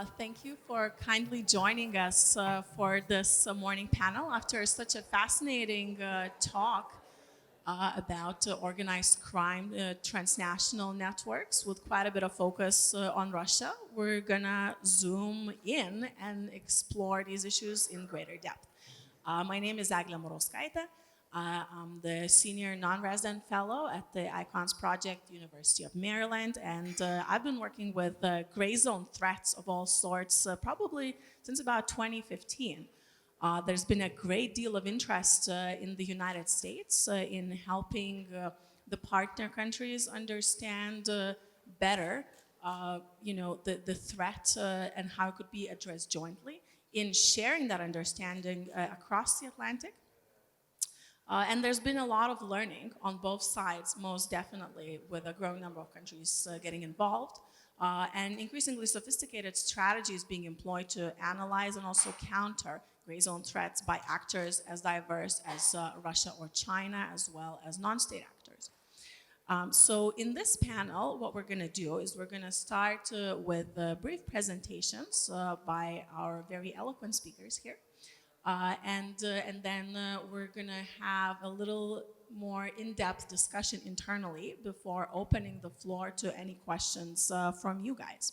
Thank you for kindly joining us for this morning panel after such a fascinating talk about organized crime, transnational networks with quite a bit of focus on Russia. We're gonna zoom in and explore these issues in greater depth. My name is Eglė Murauskaitė. I'm the senior non-resident fellow at the ICONS project, University of Maryland, and I've been working with gray zone threats of all sorts probably since about 2015. There's been a great deal of interest in the United States in helping the partner countries understand better, the threat and how it could be addressed jointly, in sharing that understanding across the Atlantic. And there's been a lot of learning on both sides, most definitely, with a growing number of countries getting involved, and increasingly sophisticated strategies being employed to analyze and also counter gray zone threats by actors as diverse as Russia or China, as well as non-state actors. So in this panel, what we're going to do is we're going to start with brief presentations by our very eloquent speakers here. And then we're going to have a little more in-depth discussion internally before opening the floor to any questions from you guys.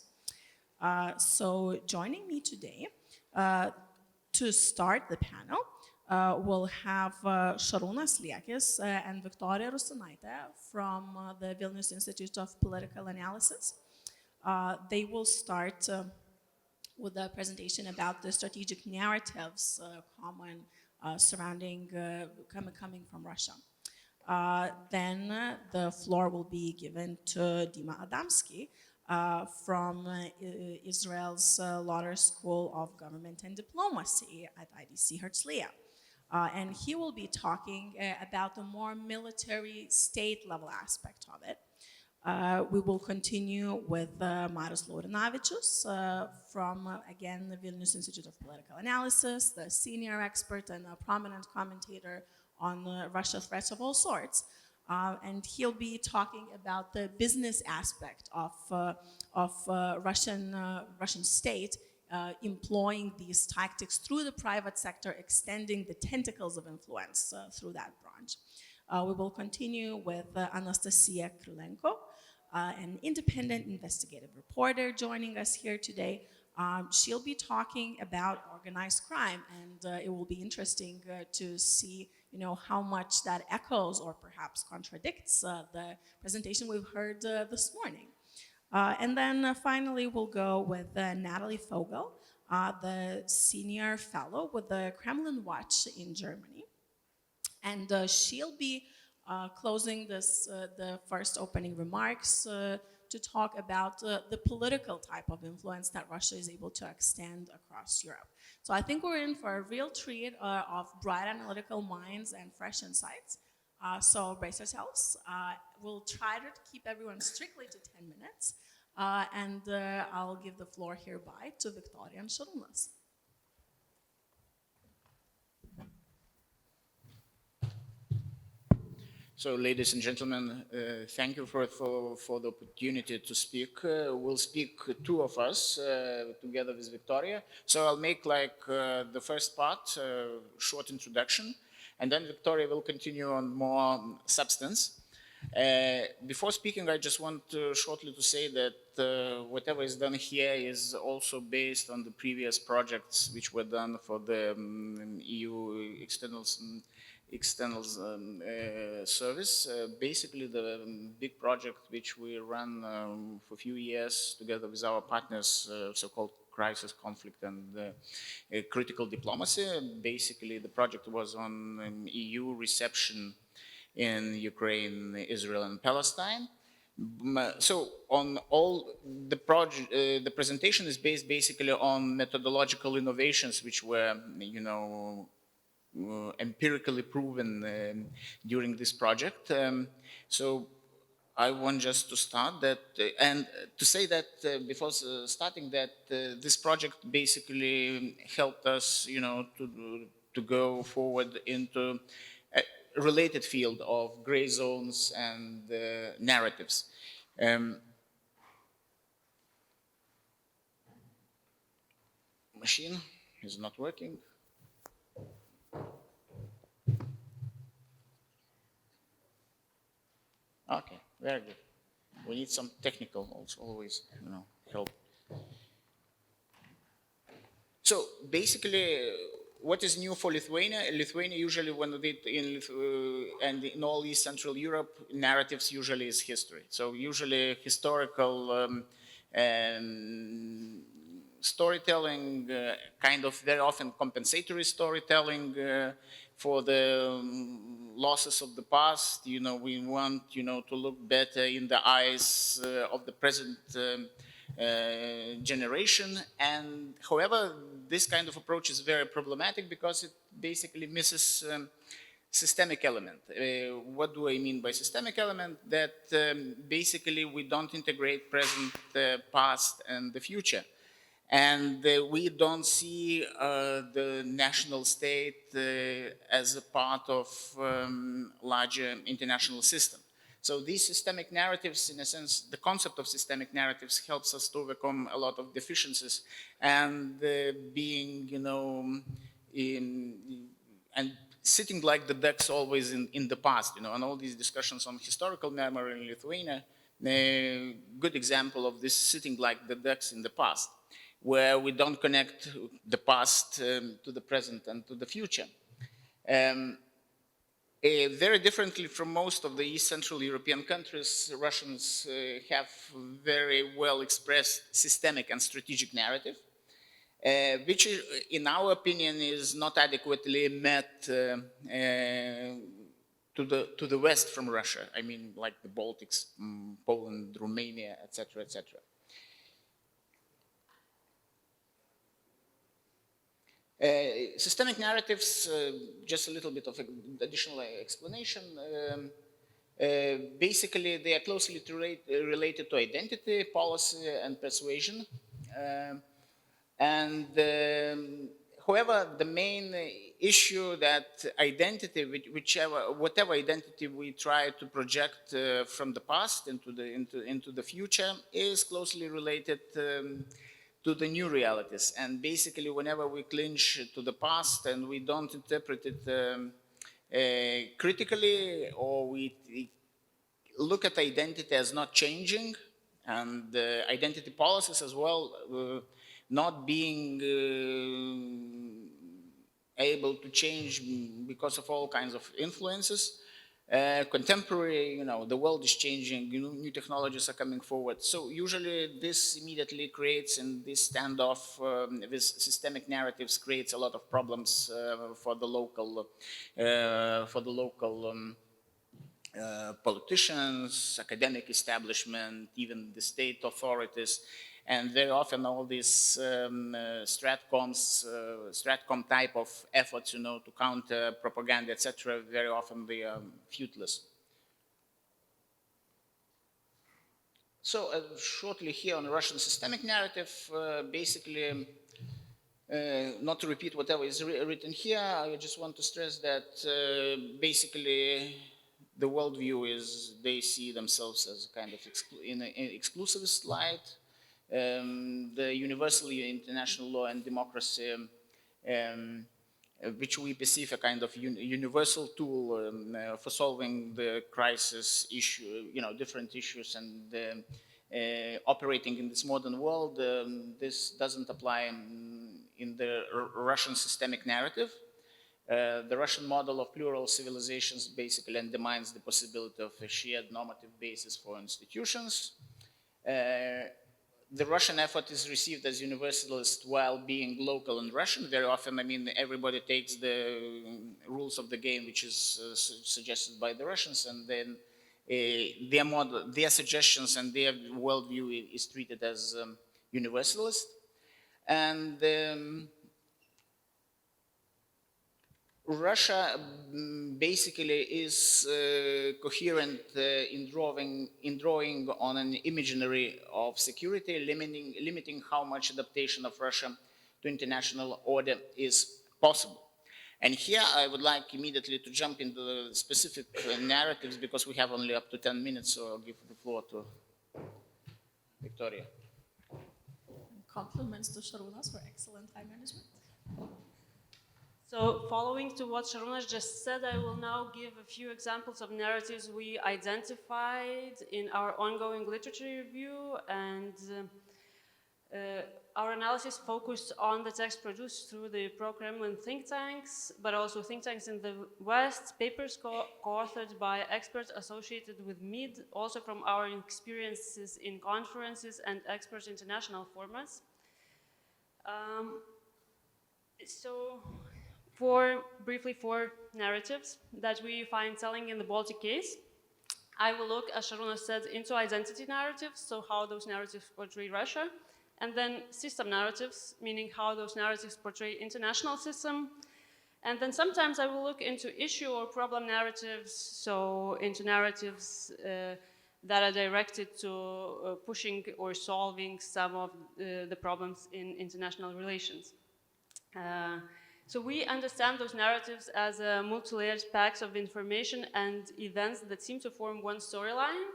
So joining me today to start the panel, we'll have Šarūnas Liekis and Viktorija Rusinaitė from the Vilnius Institute of Political Analysis. They will start with a presentation about the strategic narratives common surrounding coming from Russia. Then the floor will be given to Dima Adamsky from Israel's Lauder School of Government and Diplomacy at IDC Herzliya. And he will be talking about the more military state level aspect of it. We will continue with Marius Laurinavičius from, again, the Vilnius Institute of Political Analysis, the senior expert and a prominent commentator on Russia threats of all sorts. And he'll be talking about the business aspect of Russian state employing these tactics through the private sector, extending the tentacles of influence through that branch. We will continue with Anastasia Kirilenko, an independent investigative reporter joining us here today. She'll be talking about organized crime, and it will be interesting to see, how much that echoes or perhaps contradicts the presentation we've heard this morning. And then finally, we'll go with Nathalie Vogel, the senior fellow with the Kremlin Watch in Germany. And she'll be closing the first opening remarks to talk about the political type of influence that Russia is able to extend across Europe. So I think we're in for a real treat of bright analytical minds and fresh insights. So brace yourselves. We'll try to keep everyone strictly to 10 minutes. And I'll give the floor hereby to Viktorija and Šarūnas. So, ladies and gentlemen, thank you for the opportunity to speak. We'll speak, two of us, together with Viktorija. So I'll make the first part, short introduction, and then Viktorija will continue on more substance. Before speaking, I just want shortly to say that whatever is done here is also based on the previous projects which were done for the EU external service. Basically, the big project which we ran for a few years together with our partners, so-called crisis, conflict, and critical diplomacy. Basically, the project was on EU reception in Ukraine, Israel, and Palestine. So on all the project, the presentation is based basically on methodological innovations which were, empirically proven during this project. So I want just to start that and to say that before starting that this project basically helped us, to go forward into a related field of gray zones and narratives. machine is not working. Okay, very good. We need some technical also always, help. So basically, what is new for Lithuania? Lithuania usually, when they and in all East Central Europe, narratives usually is history. So usually historical storytelling, kind of very often compensatory storytelling for the losses of the past. We want, to look better in the eyes of the present generation. And however, this kind of approach is very problematic because it basically misses systemic element. What do I mean by systemic element? That basically we don't integrate present, past, and the future. And we don't see the national state as a part of larger international system. So these systemic narratives, in a sense, the concept of systemic narratives helps us to overcome a lot of deficiencies and being, and sitting like the ducks always in the past, and all these discussions on historical memory in Lithuania, a good example of this sitting like the ducks in the past, where we don't connect the past to the present and to the future. Very differently from most of the East Central European countries, Russians have very well expressed systemic and strategic narrative, which in our opinion is not adequately met to the west from Russia. I mean, like the Baltics, Poland, Romania, etc., etc. Systemic narratives, just a little bit of additional explanation. Basically, they are closely related to identity, policy, and persuasion. However, the main issue that identity, whatever identity we try to project from the past into the future, is closely related to the new realities. And basically, whenever we clinch to the past and we don't interpret it critically, or we look at identity as not changing, and identity policies as well not being able to change because of all kinds of influences. Contemporary, the world is changing, new technologies are coming forward. So usually this immediately creates, in this standoff with systemic narratives, creates a lot of problems for the local politicians, academic establishment, even the state authorities. And very often all these stratcom type of efforts, to counter propaganda, etc., very often they are fruitless. So shortly here on the Russian systemic narrative, basically, not to repeat whatever is written here, I just want to stress that basically the worldview is they see themselves as a kind of in an exclusivist light. The universal international law and democracy, which we perceive a kind of universal tool for solving the crisis issue, different issues, and operating in this modern world, this doesn't apply in the Russian systemic narrative. The Russian model of plural civilizations basically undermines the possibility of a shared normative basis for institutions. The Russian effort is received as universalist while being local and Russian. Very often, everybody takes the rules of the game, which is suggested by the Russians, and then their suggestions and their worldview is treated as universalist. And Russia basically is coherent in drawing on an imaginary of security, limiting how much adaptation of Russia to international order is possible. And here I would like immediately to jump into the specific narratives, because we have only up to 10 minutes, so I'll give the floor to Viktorija. compliments to Šarūnas for excellent time management. So following to what Šarūnas just said, I will now give a few examples of narratives we identified in our ongoing literature review, and our analysis focused on the text produced through the pro-Kremlin think tanks, but also think tanks in the West, papers co-authored by experts associated with MID, also from our experiences in conferences and expert international formats. So, briefly four narratives that we find telling in the Baltic case. I will look, as Šarūnas said, into identity narratives, so how those narratives portray Russia, and then system narratives, meaning how those narratives portray international system. And then sometimes I will look into issue or problem narratives, so into narratives that are directed to pushing or solving some of the problems in international relations. So we understand those narratives as multi-layered packs of information and events that seem to form one storyline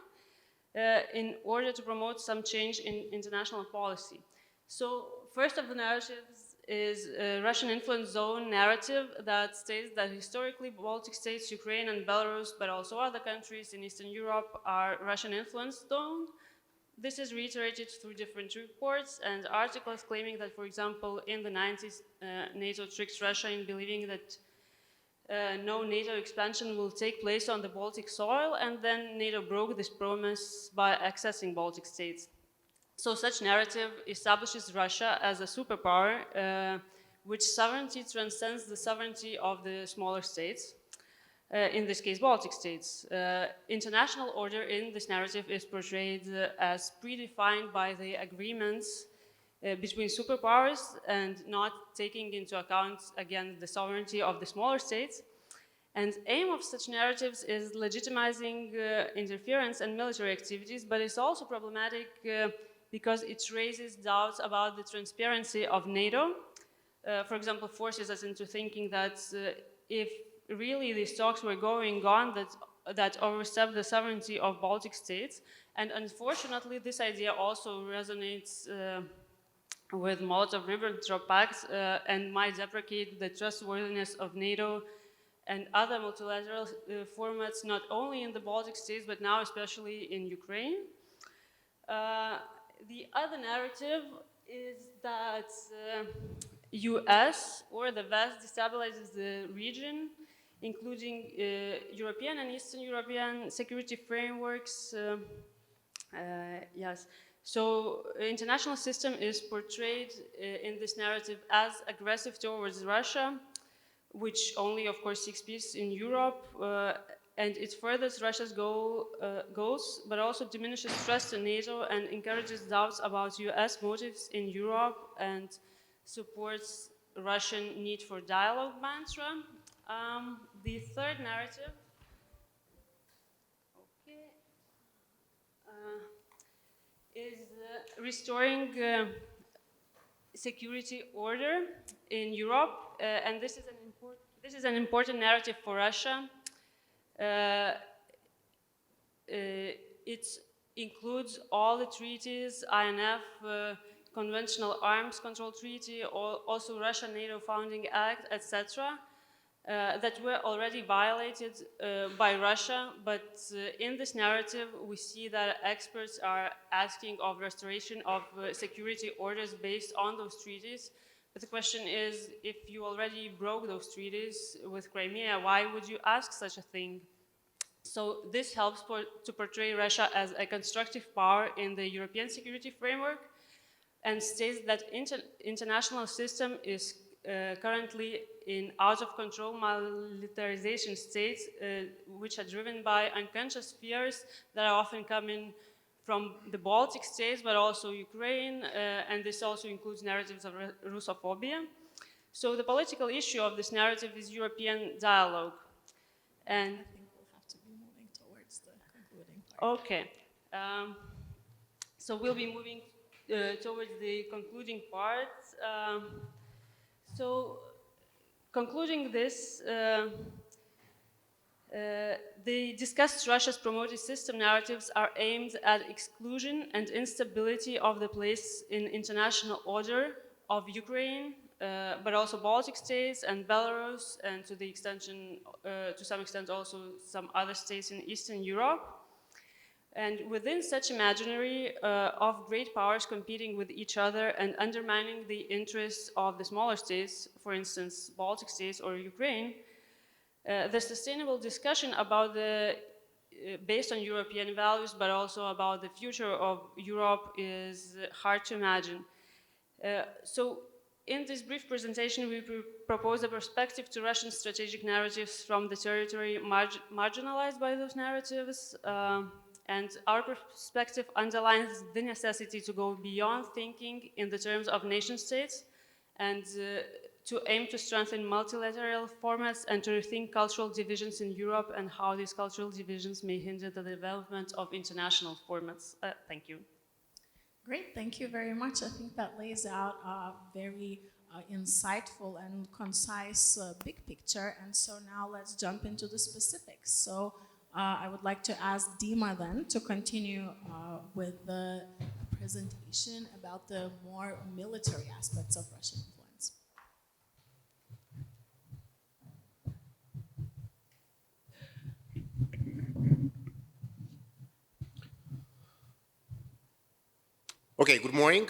in order to promote some change in international policy. So first of the narratives is a Russian influence zone narrative that states that historically Baltic states, Ukraine and Belarus, but also other countries in Eastern Europe are Russian influence zone. This is reiterated through different reports and articles claiming that, for example, in the 90s, NATO tricked Russia in believing that no NATO expansion will take place on the Baltic soil, and then NATO broke this promise by accessing Baltic states. So such narrative establishes Russia as a superpower, which sovereignty transcends the sovereignty of the smaller states. In this case, Baltic states. International order in this narrative is portrayed as predefined by the agreements between superpowers and not taking into account, again, the sovereignty of the smaller states. And aim of such narratives is legitimizing interference and military activities, but it's also problematic because it raises doubts about the transparency of NATO. For example, forces us into thinking that if really these talks were going on that overstep the sovereignty of Baltic states. And unfortunately, this idea also resonates with Molotov-Ribbentrop Pact and might deprecate the trustworthiness of NATO and other multilateral formats, not only in the Baltic states, but now especially in Ukraine. The other narrative is that US or the West destabilizes the region, including European and Eastern European security frameworks. Yes. So international system is portrayed in this narrative as aggressive towards Russia, which only, of course, seeks peace in Europe, and it furthers Russia's goals, but also diminishes trust in NATO and encourages doubts about US motives in Europe and supports Russian need for dialogue mantra. The third narrative is restoring security order in Europe, and this is an important narrative for Russia. It includes all the treaties, INF, Conventional Arms Control Treaty, also Russian NATO Founding Act, etc., that were already violated by Russia, but in this narrative we see that experts are asking of restoration of security orders based on those treaties. But the question is, if you already broke those treaties with Crimea, why would you ask such a thing? So this helps to portray Russia as a constructive power in the European security framework, and states that international system is currently in out-of-control militarization states, which are driven by unconscious fears that are often coming from the Baltic states, but also Ukraine, and this also includes narratives of Russophobia. So the political issue of this narrative is European dialogue. And I think we'll have to be moving towards the concluding part. okay. So we'll be moving towards the concluding part. So concluding this, They discussed Russia's promoted system narratives are aimed at exclusion and instability of the place in international order of Ukraine, but also Baltic states and Belarus, and to the extension, to some extent also some other states in Eastern Europe. And within such imaginary of great powers competing with each other and undermining the interests of the smaller states, for instance, Baltic states or Ukraine, the sustainable discussion about the, based on European values, but also about the future of Europe is hard to imagine. So in this brief presentation, we propose a perspective to Russian strategic narratives from the territory marginalized by those narratives. And our perspective underlines the necessity to go beyond thinking in the terms of nation states and to aim to strengthen multilateral formats and to rethink cultural divisions in Europe and how these cultural divisions may hinder the development of international formats. Thank you. Great, thank you very much. I think that lays out a very insightful and concise big picture. And so now let's jump into the specifics. So I would like to ask Dima then to continue with the presentation about the more military aspects of Russian influence. Okay, good morning.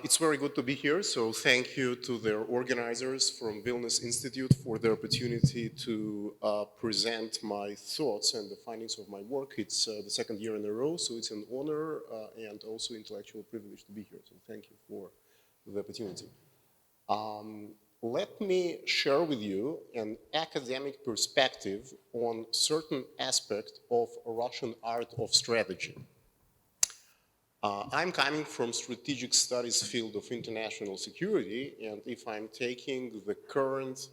It's very good to be here, so thank you to the organizers from Vilnius Institute for the opportunity to present my thoughts and the findings of my work. It's the second year in a row, so it's an honor and also intellectual privilege to be here, so thank you for the opportunity. Let me share with you an academic perspective on certain aspect of Russian art of strategy. I'm coming from strategic studies field of international security, and if I'm taking the current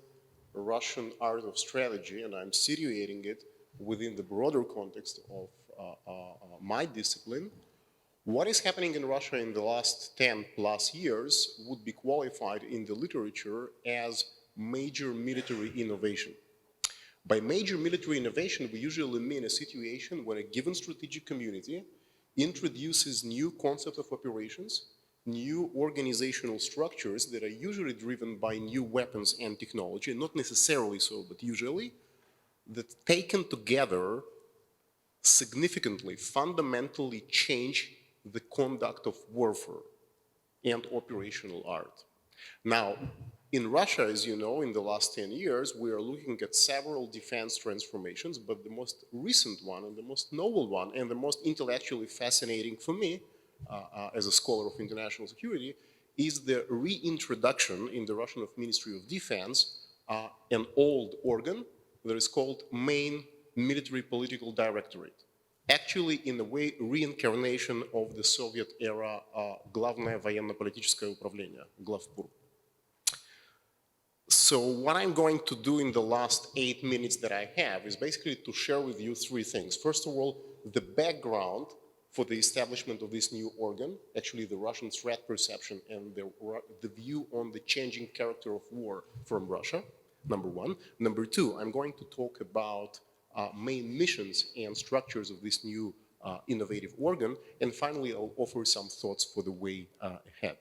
Russian art of strategy and I'm situating it within the broader context of my discipline, what is happening in Russia in the last 10 plus years would be qualified in the literature as major military innovation. By major military innovation, we usually mean a situation where a given strategic community introduces new concepts of operations, new organizational structures that are usually driven by new weapons and technology, not necessarily so, but usually, that taken together significantly, fundamentally change the conduct of warfare and operational art. Now, in Russia, as you know, in the last 10 years, we are looking at several defense transformations, but the most recent one and the most novel one and the most intellectually fascinating for me, as a scholar of international security, is the reintroduction in the Russian Ministry of Defense, an old organ that is called Main Military Political Directorate. Actually, in a way, reincarnation of the Soviet era Главное военно-политическое управление, Главпур. So what I'm going to do in the last 8 minutes that I have is basically to share with you three things. First of all, the background for the establishment of this new organ, actually the Russian threat perception and the view on the changing character of war from Russia, number one. Number two, I'm going to talk about main missions and structures of this new innovative organ. And finally, I'll offer some thoughts for the way ahead.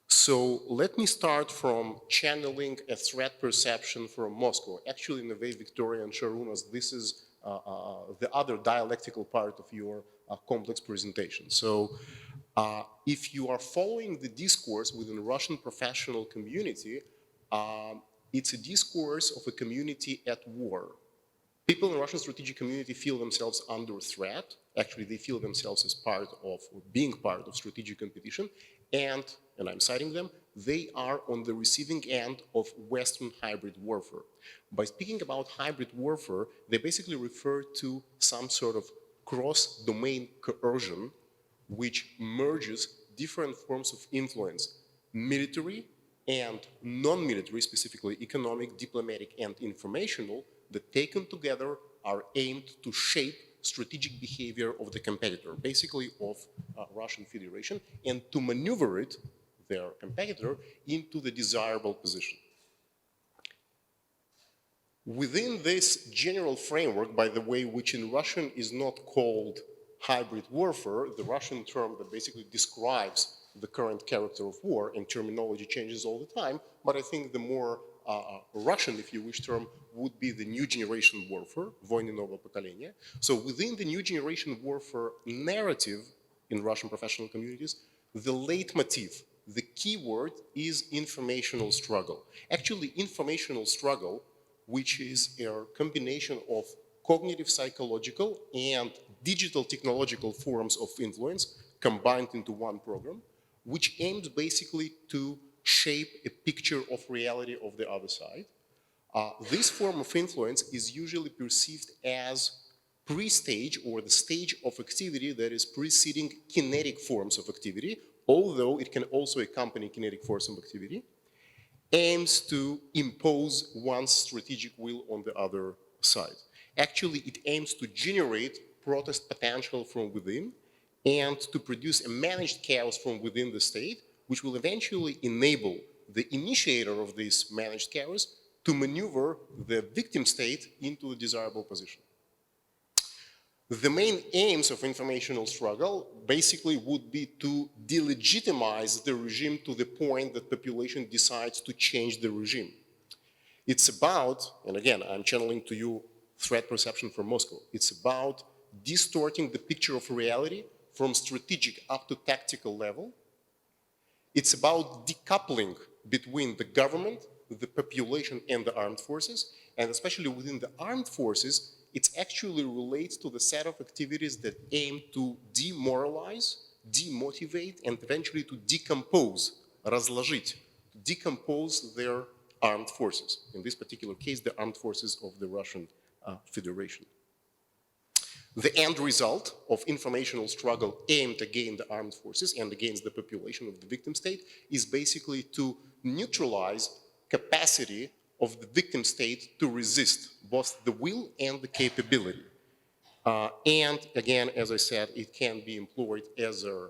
So let me start from channeling a threat perception from Moscow. Actually, in a way, Viktorija and Šarūnas, this is the other dialectical part of your complex presentation. So if you are following the discourse within the Russian professional community, it's a discourse of a community at war. People in the Russian strategic community feel themselves under threat. Actually, they feel themselves as part of, or being part of strategic competition. And I'm citing them, they are on the receiving end of Western hybrid warfare. By speaking about hybrid warfare, they basically refer to some sort of cross-domain coercion which merges different forms of influence, military and non-military, specifically economic, diplomatic, and informational, that taken together are aimed to shape strategic behavior of the competitor, basically of Russian Federation, and to maneuver it, their competitor, into the desirable position. Within this general framework, by the way, which in Russian is not called hybrid warfare, the Russian term that basically describes the current character of war, and terminology changes all the time, but I think the more Russian, if you wish, term would be the new generation warfare, войны нового поколения. So within the new generation warfare narrative in Russian professional communities, the leitmotif, the key word is informational struggle. Actually, informational struggle, which is a combination of cognitive psychological and digital technological forms of influence combined into one program, which aims basically to shape a picture of reality of the other side. This form of influence is usually perceived as pre-stage or the stage of activity that is preceding kinetic forms of activity, although it can also accompany kinetic forms of activity, aims to impose one's strategic will on the other side. Actually, it aims to generate protest potential from within and to produce a managed chaos from within the state, which will eventually enable the initiator of this managed chaos to maneuver the victim state into a desirable position. The main aims of informational struggle basically would be to delegitimize the regime to the point that population decides to change the regime. It's about, and again, I'm channeling to you threat perception from Moscow, it's about distorting the picture of reality from strategic up to tactical level. It's about decoupling between the government, the population, and the armed forces, and especially within the armed forces, it actually relates to the set of activities that aim to demoralize, demotivate, and eventually to decompose, разложить, decompose their armed forces. In this particular case, the armed forces of the Russian Federation. The end result of informational struggle aimed against the armed forces and against the population of the victim state is basically to neutralize capacity of the victim state to resist both the will and the capability. And again, as I said, it can be employed as a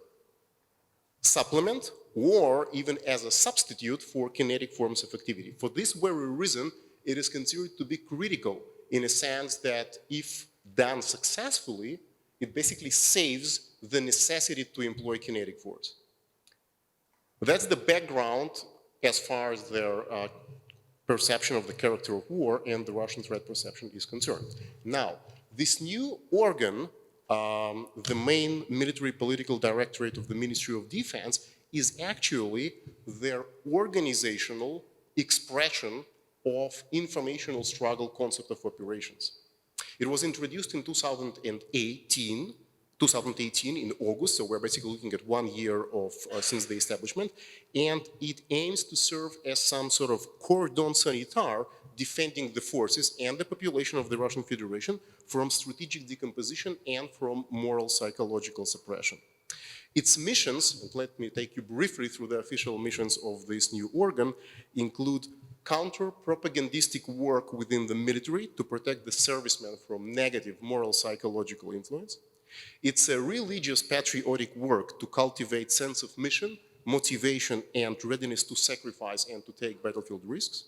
supplement or even as a substitute for kinetic forms of activity. For this very reason, it is considered to be critical in a sense that if done successfully, it basically saves the necessity to employ kinetic force. That's the background as far as their perception of the character of war and the Russian threat perception is concerned. Now, this new organ, the main military political directorate of the Ministry of Defense, is actually their organizational expression of informational struggle concept of operations. It was introduced in 2018 in August, so we're basically looking at 1 year of since the establishment, and it aims to serve as some sort of cordon sanitaire defending the forces and the population of the Russian Federation from strategic decomposition and from moral psychological suppression. Its missions, and let me take you briefly through the official missions of this new organ, include counter-propagandistic work within the military to protect the servicemen from negative moral psychological influence. It's a religious patriotic work to cultivate sense of mission, motivation, and readiness to sacrifice and to take battlefield risks.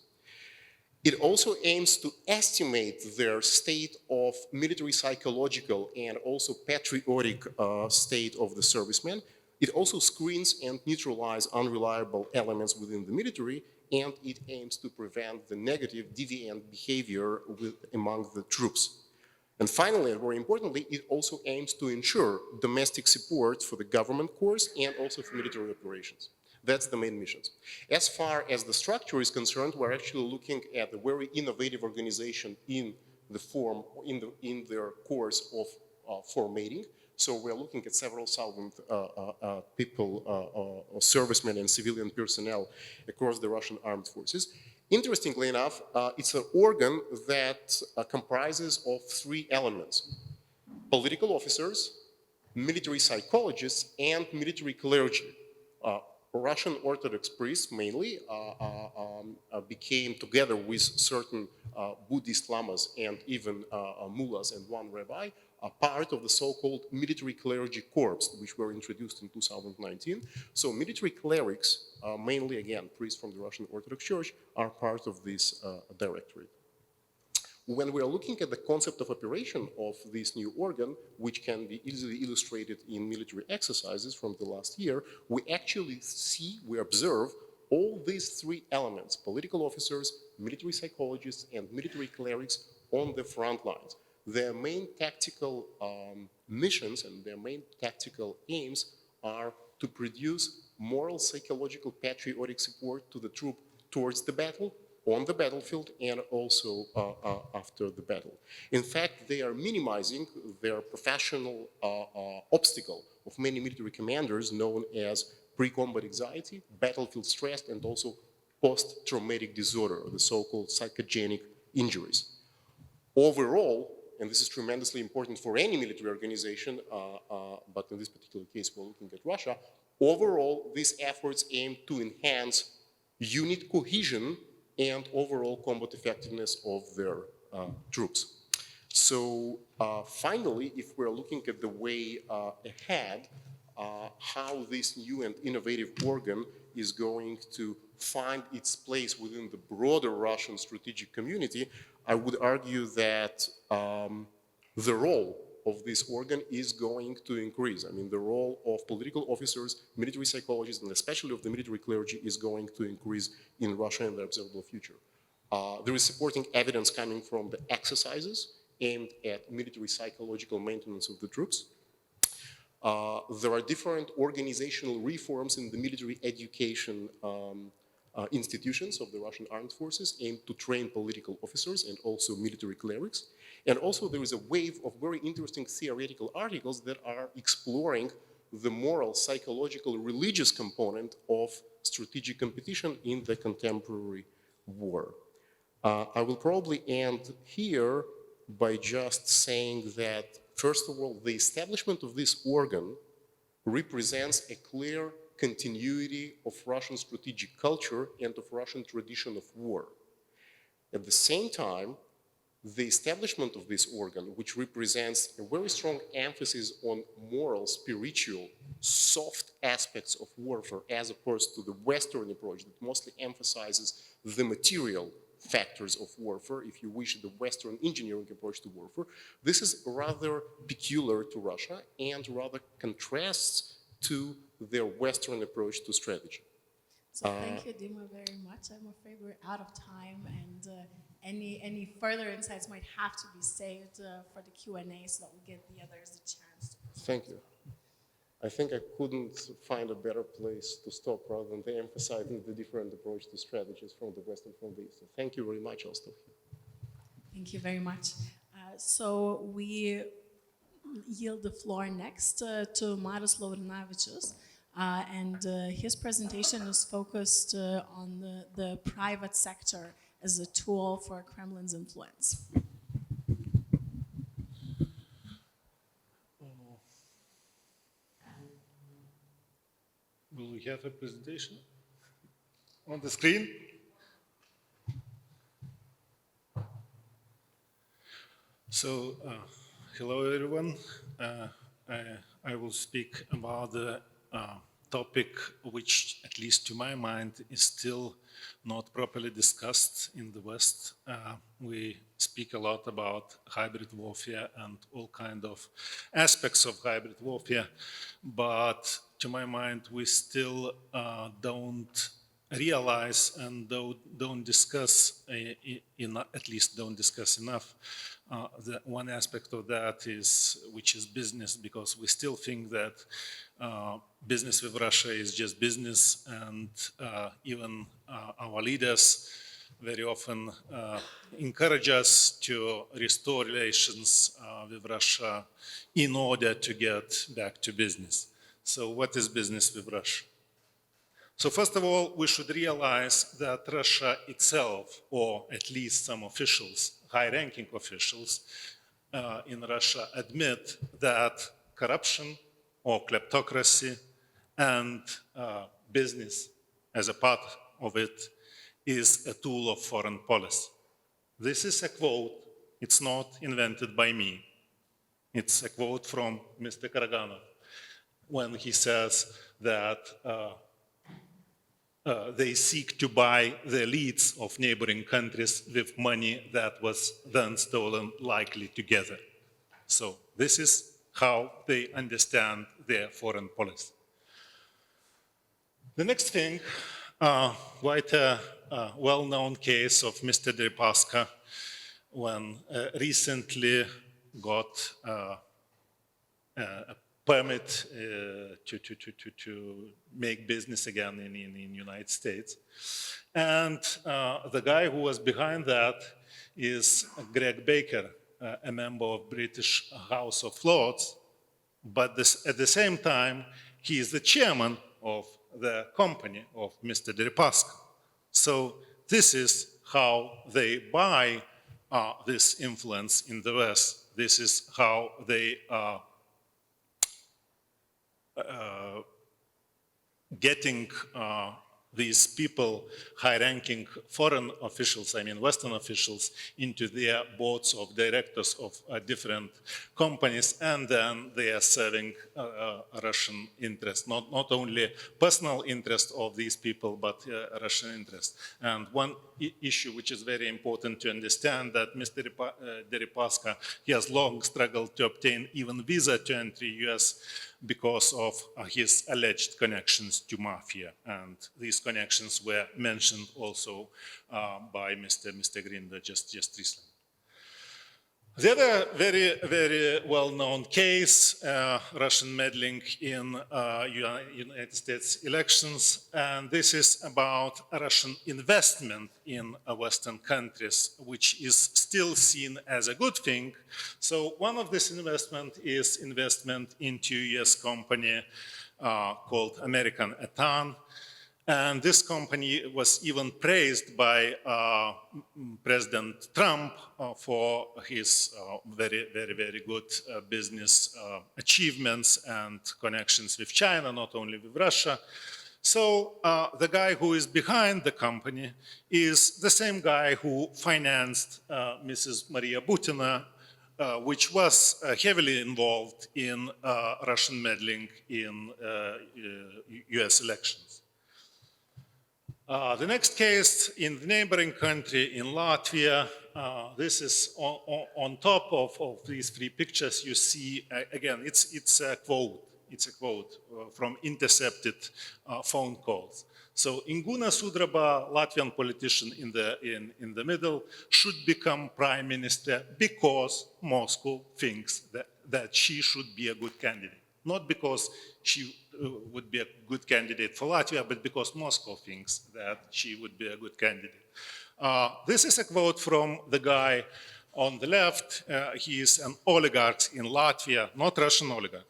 It also aims to estimate their state of military psychological and also patriotic state of the servicemen. It also screens and neutralizes unreliable elements within the military, and it aims to prevent the negative deviant behavior among the troops. And finally, and very importantly, it also aims to ensure domestic support for the government corps and also for military operations. That's the main missions. As far as the structure is concerned, we're actually looking at a very innovative organization in the form, in their course of formatting. So we're looking at several thousand people, servicemen and civilian personnel across the Russian armed forces. Interestingly enough, it's an organ that comprises of 3 elements: political officers, military psychologists, and military clergy. Russian Orthodox priests mainly became, together with certain Buddhist lamas and even mullahs and one rabbi, a part of the so-called military clergy corps, which were introduced in 2019. So military clerics, mainly again priests from the Russian Orthodox Church, are part of this directorate. when we are looking at the concept of operation of this new organ, which can be easily illustrated in military exercises from the last year, we actually we observe all these three elements: political officers, military psychologists, and military clerics on the front lines. Their main tactical missions and their main tactical aims are to produce moral, psychological, patriotic support to the troop towards the battle, on the battlefield, and also after the battle. In fact, they are minimizing their professional obstacle of many military commanders known as pre-combat anxiety, battlefield stress, and also post-traumatic disorder, the so-called psychogenic injuries. Overall, and this is tremendously important for any military organization, but in this particular case we're looking at Russia, overall these efforts aim to enhance unit cohesion and overall combat effectiveness of their troops. So finally, if we're looking at the way ahead, how this new and innovative organ is going to find its place within the broader Russian strategic community, I would argue that the role of this organ is going to increase. I mean, the role of political officers, military psychologists, and especially of the military clergy is going to increase in Russia in the observable future. There is supporting evidence coming from the exercises aimed at military psychological maintenance of the troops. There are different organizational reforms in the military education institutions of the Russian armed forces aimed to train political officers and also military clerics. And also there is a wave of very interesting theoretical articles that are exploring the moral, psychological, religious component of strategic competition in the contemporary war. I will probably end here by just saying that, first of all, the establishment of this organ represents a clear continuity of Russian strategic culture and of Russian tradition of war. At the same time, the establishment of this organ, which represents a very strong emphasis on moral, spiritual, soft aspects of warfare as opposed to the Western approach that mostly emphasizes the material factors of warfare, if you wish, the Western engineering approach to warfare, this is rather peculiar to Russia and rather contrasts to their Western approach to strategy. So thank you, Dima, very much. I'm afraid we're out of time, and any further insights might have to be saved for the Q&A so that we give the others a chance. Thank you. I think I couldn't find a better place to stop rather than emphasizing the different approach to strategies from the West and from the East. So thank you very much. I'll stop here. Thank you very much. So we yield the floor next to Marius Laurinavičius. And his presentation is focused on the private sector as a tool for Kremlin's influence. Will we have a presentation on the screen? So, hello everyone. I will speak about the topic which, at least to my mind, is still not properly discussed in the West. We speak a lot about hybrid warfare and all kinds of aspects of hybrid warfare, but to my mind, we still don't realize and don't discuss, at least don't discuss enough. The one aspect of that is, which is business, because we still think that business with Russia is just business, and even our leaders very often encourage us to restore relations with Russia in order to get back to business. So what is business with Russia? So first of all, we should realize that Russia itself, or at least some officials, high-ranking officials in Russia, admit that corruption or kleptocracy and business as a part of it is a tool of foreign policy. This is a quote. It's not invented by me. It's a quote from Mr. Karaganov when he says that they seek to buy the elites of neighboring countries with money that was then stolen, likely together. So this is how they understand their foreign policy. The next thing, quite a well-known case of Mr. Deripaska, when recently got a permit to make business again in the United States. And the guy who was behind that is Greg Baker, a member of British House of Lords, but at the same time, he is the chairman of the company of Mr. Deripaska. So this is how they buy this influence in the West. This is how they getting these people, high-ranking foreign officials, I mean Western officials, into their boards of directors of different companies, and then they are serving Russian interests, not only personal interest of these people, but Russian interest. And one issue which is very important to understand, that Mr. Deripaska, he has long struggled to obtain even visa to enter US because of his alleged connections to mafia, and these connections were mentioned also by Mr. Grinder just recently. The other very well-known case, Russian meddling in United States elections, and this is about Russian investment in Western countries, which is still seen as a good thing. So one of this investment is investment into US company called American Etan. And this company was even praised by President Trump for his very good business achievements and connections with China, not only with Russia. So the guy who is behind the company is the same guy who financed Mrs. Maria Butina, which was heavily involved in Russian meddling in US elections. The next case in the neighboring country, in Latvia, this is on top of these three pictures. You see, again, it's a quote. It's a quote from intercepted phone calls. So Ingūna Sudraba, Latvian politician in the middle, should become prime minister because Moscow thinks that she should be a good candidate. Not because she would be a good candidate for Latvia, but because Moscow thinks that she would be a good candidate. This is a quote from the guy on the left. He is an oligarch in Latvia, not Russian oligarch.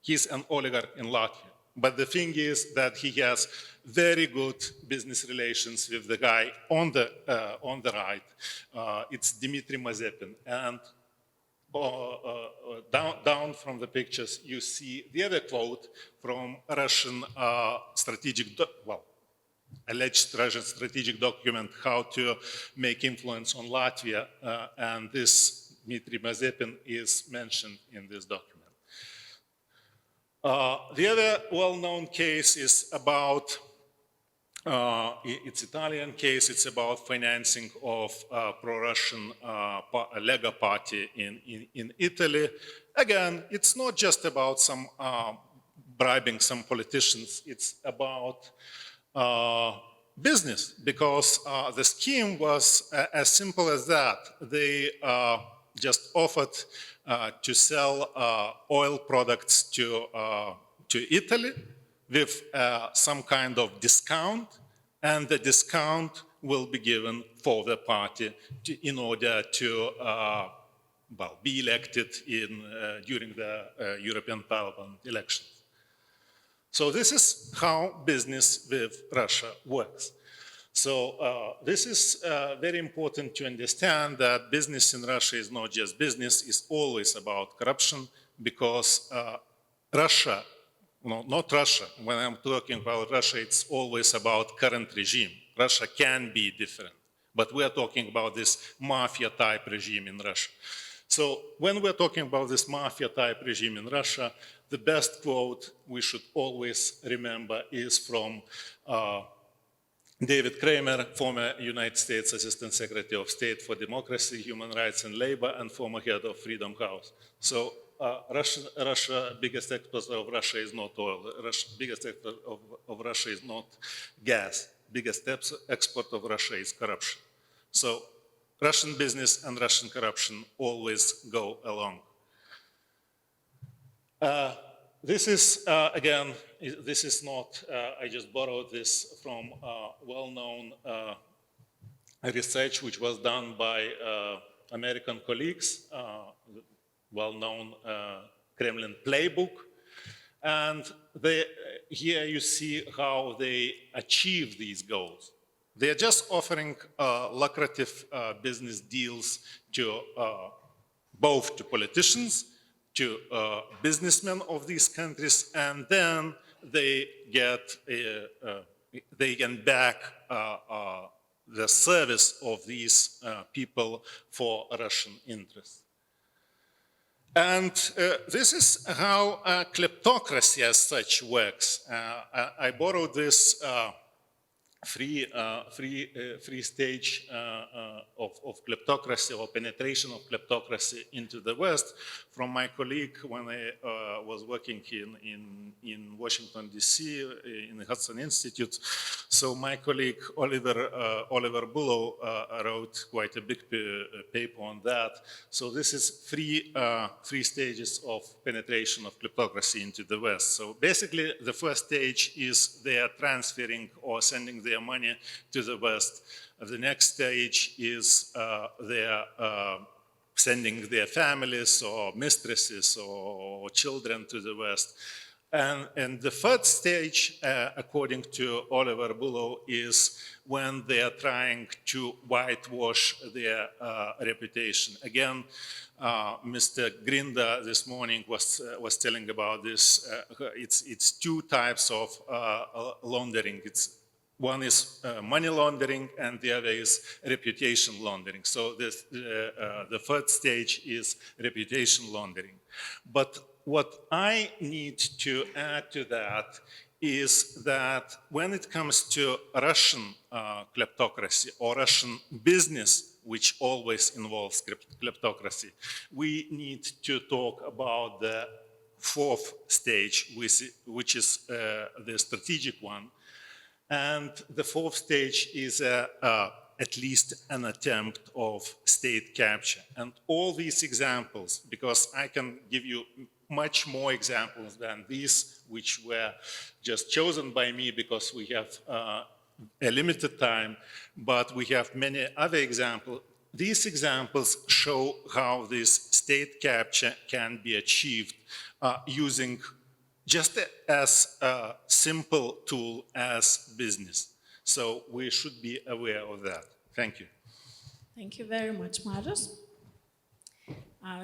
He's an oligarch in Latvia. But the thing is that he has very good business relations with the guy on the right. It's Dmitry Mazepin. And down from the pictures, you see the other quote from Russian alleged Russian strategic document, how to make influence on Latvia, and this Dmitry Mazepin is mentioned in this document. The other well-known case is about, it's Italian case, it's about financing of pro-Russian Lega party in Italy. Again, it's not just about some bribing some politicians, it's about business, because the scheme was as simple as that. They just offered to sell oil products to Italy with some kind of discount, and the discount will be given for the party in order to be elected during the European Parliament elections. So this is how business with Russia works. So this is very important to understand, that business in Russia is not just business, it's always about corruption, because Russia, not Russia, when I'm talking about Russia, it's always about current regime. Russia can be different, but we are talking about this mafia-type regime in Russia. So when we're talking about this mafia-type regime in Russia, the best quote we should always remember is from David Kramer, former United States Assistant Secretary of State for Democracy, Human Rights and Labor, and former head of Freedom House. So Russia, biggest exporter of Russia is not oil. Biggest export of Russia is not gas. Biggest export of Russia is corruption. So Russian business and Russian corruption always go along. This is, again, this is not, I just borrowed this from well-known research which was done by American colleagues, well-known Kremlin playbook. And here you see how they achieve these goals. They're just offering lucrative business deals to both to politicians, to businessmen of these countries, and then they can back the service of these people for Russian interests. And this is how kleptocracy as such works. I borrowed this free stage of kleptocracy or penetration of kleptocracy into the West from my colleague when I was working in Washington, D.C. in the Hudson Institute. So my colleague Oliver Bullough wrote quite a big paper on that. So this is three stages of penetration of kleptocracy into the West. So basically the first stage is they are transferring or sending their money to the West. The next stage is they are sending their families or mistresses or children to the West. And the third stage, according to Oliver Bullough, is when they are trying to whitewash their reputation. Again, Mr. Grinda this morning was telling about this. It's two types of laundering. One is money laundering, and the other is reputation laundering. So the third stage is reputation laundering. But what I need to add to that is that when it comes to Russian kleptocracy or Russian business, which always involves kleptocracy, we need to talk about the fourth stage, which is the strategic one. And the fourth stage is at least an attempt of state capture. And all these examples, because I can give you much more examples than these, which were just chosen by me because we have a limited time, but we have many other examples. These examples show how this state capture can be achieved using just as a simple tool as business. So we should be aware of that. Thank you. Thank you very much, Marius.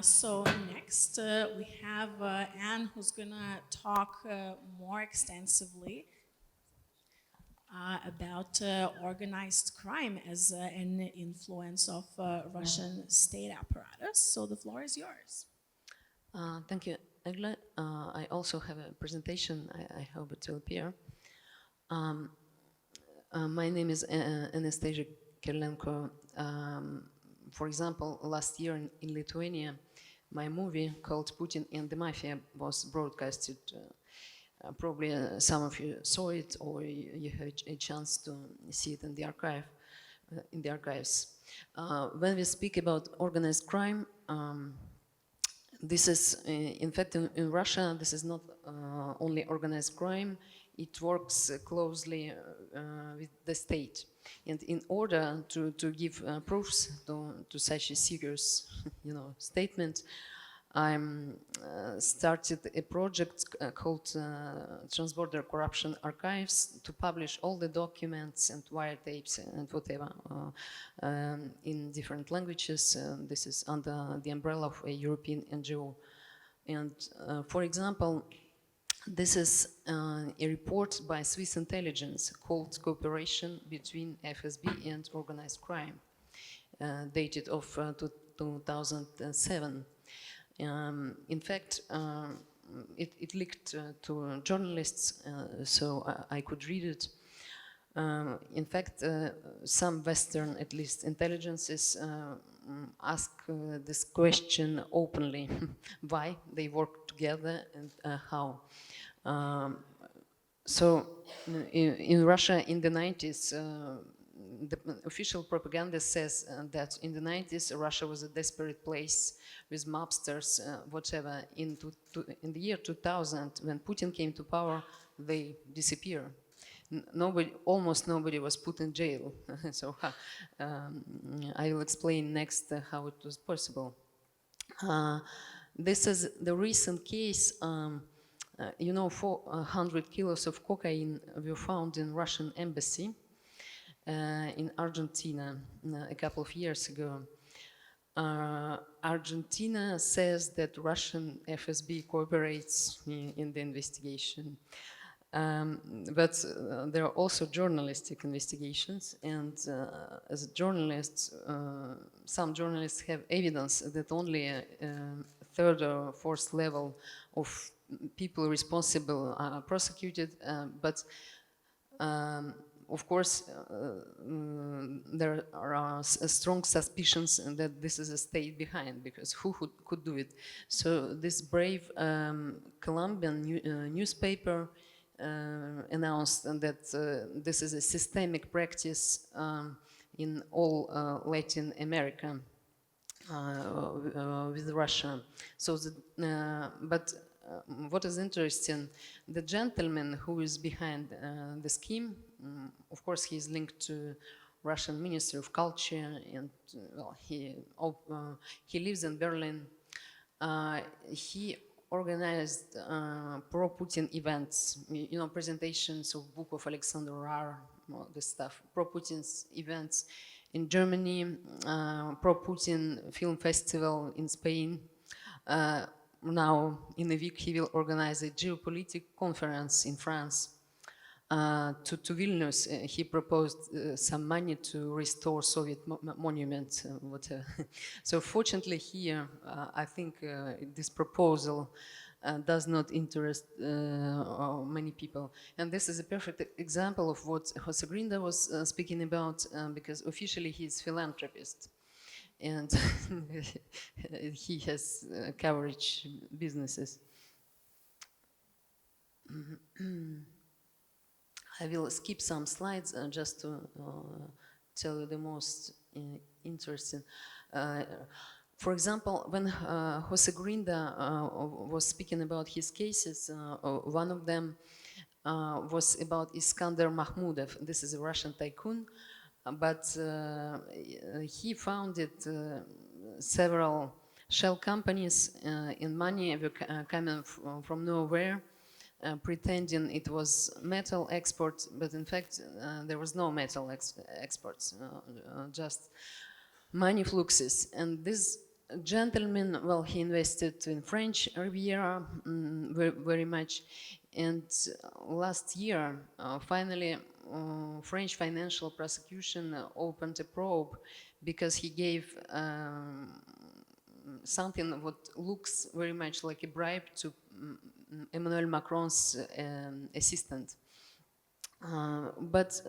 So next we have Anne, who's gonna talk more extensively about organized crime as an influence of Russian state apparatus. So the floor is yours. Thank you, Eglė. I also have a presentation. I hope it will appear. My name is Anastasia Kirilenko. For example, last year in Lithuania, my movie called Putin and the Mafia was broadcasted. Probably some of you saw it, or you had a chance to see it in the archives. When we speak about organized crime, this is, in fact, in Russia, this is not only organized crime. It works closely with the state. And in order to give proofs to such a serious, statement, I started a project called Transborder Corruption Archives to publish all the documents and wiretapes and whatever in different languages. This is under the umbrella of a European NGO. And for example, this is a report by Swiss intelligence called Cooperation between FSB and Organized Crime, dated of 2007. In fact, it leaked to journalists, so I could read it. In fact, some Western, at least, intelligences ask this question openly: why they work together and how. So, in Russia in the 90s, the official propaganda says that in the 90s Russia was a desperate place with mobsters, whatever. In the year 2000, when Putin came to power, they disappear. Almost nobody was put in jail. So I will explain next how it was possible. This is the recent case. 400 kilos of cocaine were found in Russian embassy in Argentina a couple of years ago. Argentina says that Russian FSB cooperates in the investigation. But there are also journalistic investigations, and as journalists, some journalists have evidence that only a third or fourth level of people responsible are prosecuted, but of course there are strong suspicions that this is a state behind, because who could do it? So this brave Colombian newspaper announced that this is a systemic practice in all Latin America with Russia. So, but what is interesting, the gentleman who is behind the scheme, of course, he is linked to Russian Ministry of Culture, and well, he lives in Berlin. He organized pro-Putin events, presentations of book of Alexander Rar, this stuff, pro-Putin's events in Germany, pro-Putin film festival in Spain. Now, in a week, he will organize a geopolitical conference in France. To Vilnius, he proposed some money to restore Soviet monuments, whatever. So fortunately here, I think this proposal does not interest many people. And this is a perfect example of what Jose Grinda was speaking about, because officially he's a philanthropist. And he has coverage businesses. I will skip some slides just to tell you the most interesting. For example, when Jose Grinda was speaking about his cases, one of them was about Iskander Mahmudov. This is a Russian tycoon, but he founded several shell companies, and money were coming from nowhere, pretending it was metal exports, but in fact there was no metal exports, just money fluxes. And this gentleman, well, he invested in French Riviera very much, and last year finally French financial prosecution opened a probe because he gave something what looks very much like a bribe to Emmanuel Macron's assistant. But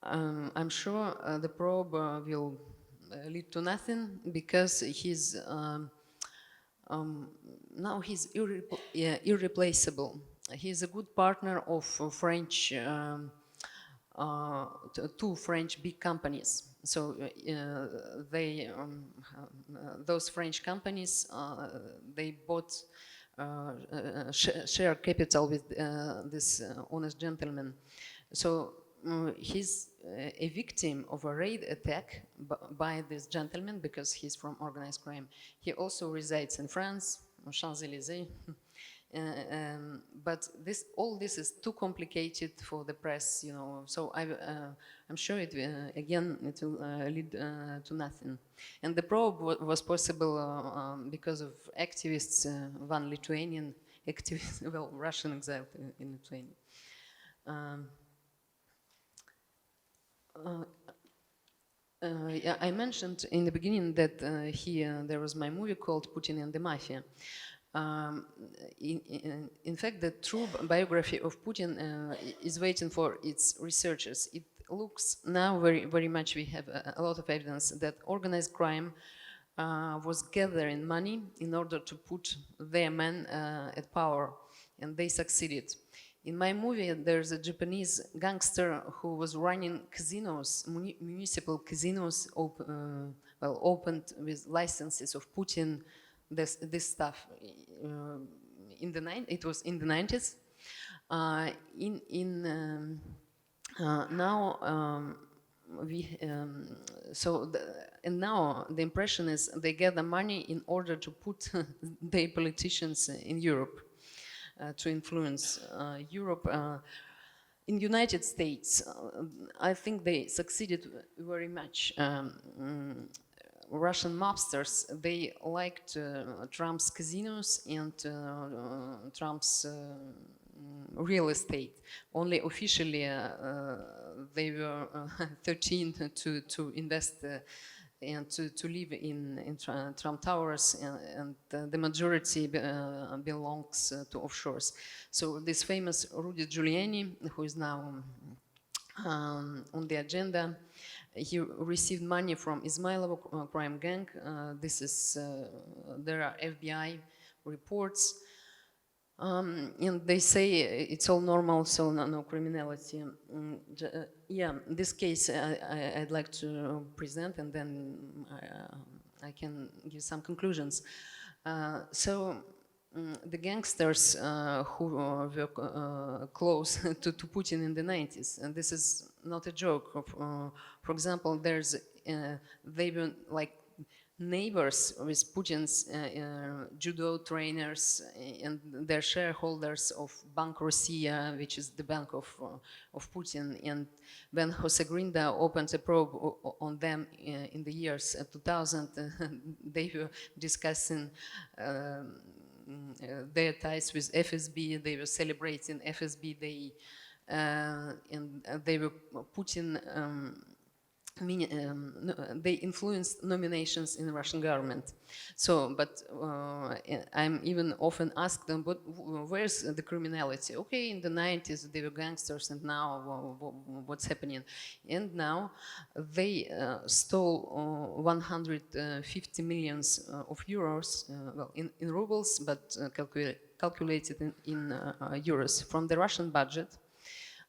I'm sure the probe will lead to nothing, because he's now he's irreplaceable. He's a good partner of French, two French big companies. So those French companies, they bought share capital with this honest gentleman. So he's a victim of a raid attack by this gentleman, because he's from organized crime. He also resides in France, Champs-Élysées. But all this is too complicated for the press, So I'm sure it will lead to nothing. And the probe was possible because of activists, one Lithuanian activist, well, Russian exiled in Lithuania. I mentioned in the beginning that there was my movie called Putin and the Mafia. In fact, the true biography of Putin is waiting for its researchers. It looks now very much, we have a lot of evidence that organized crime was gathering money in order to put their men at power, and they succeeded. In my movie, there's a Japanese gangster who was running casinos, municipal casinos, opened with licenses of Putin, this stuff. It was in the 90s. Now the impression is they gather money in order to put their politicians in Europe, to influence Europe. In the United States, I think they succeeded very much. Russian mobsters, they liked Trump's casinos and Trump's real estate. Only officially they were 13 to invest and to live in Trump Towers, and the majority belongs to offshores. So this famous Rudy Giuliani, who is now on the agenda, he received money from Ismailov crime gang. There are FBI reports. And they say it's all normal, so no criminality. This case I'd like to present, and then I can give some conclusions. The gangsters who were close to Putin in the 90s, and this is not a joke. For example, they were like neighbors with Putin's judo trainers and their shareholders of Bank Russia, which is the bank of Putin. And when Jose Grinda opened a probe on them in the years 2000, they were discussing their ties with FSB. They were celebrating FSB Day, and they were Putin. They influenced nominations in the Russian government. But I'm even often asked them, but where's the criminality? Okay, in the 90s they were gangsters, and now what's happening? And now they stole 150 millions of euros, in rubles, but calculated in euros from the Russian budget.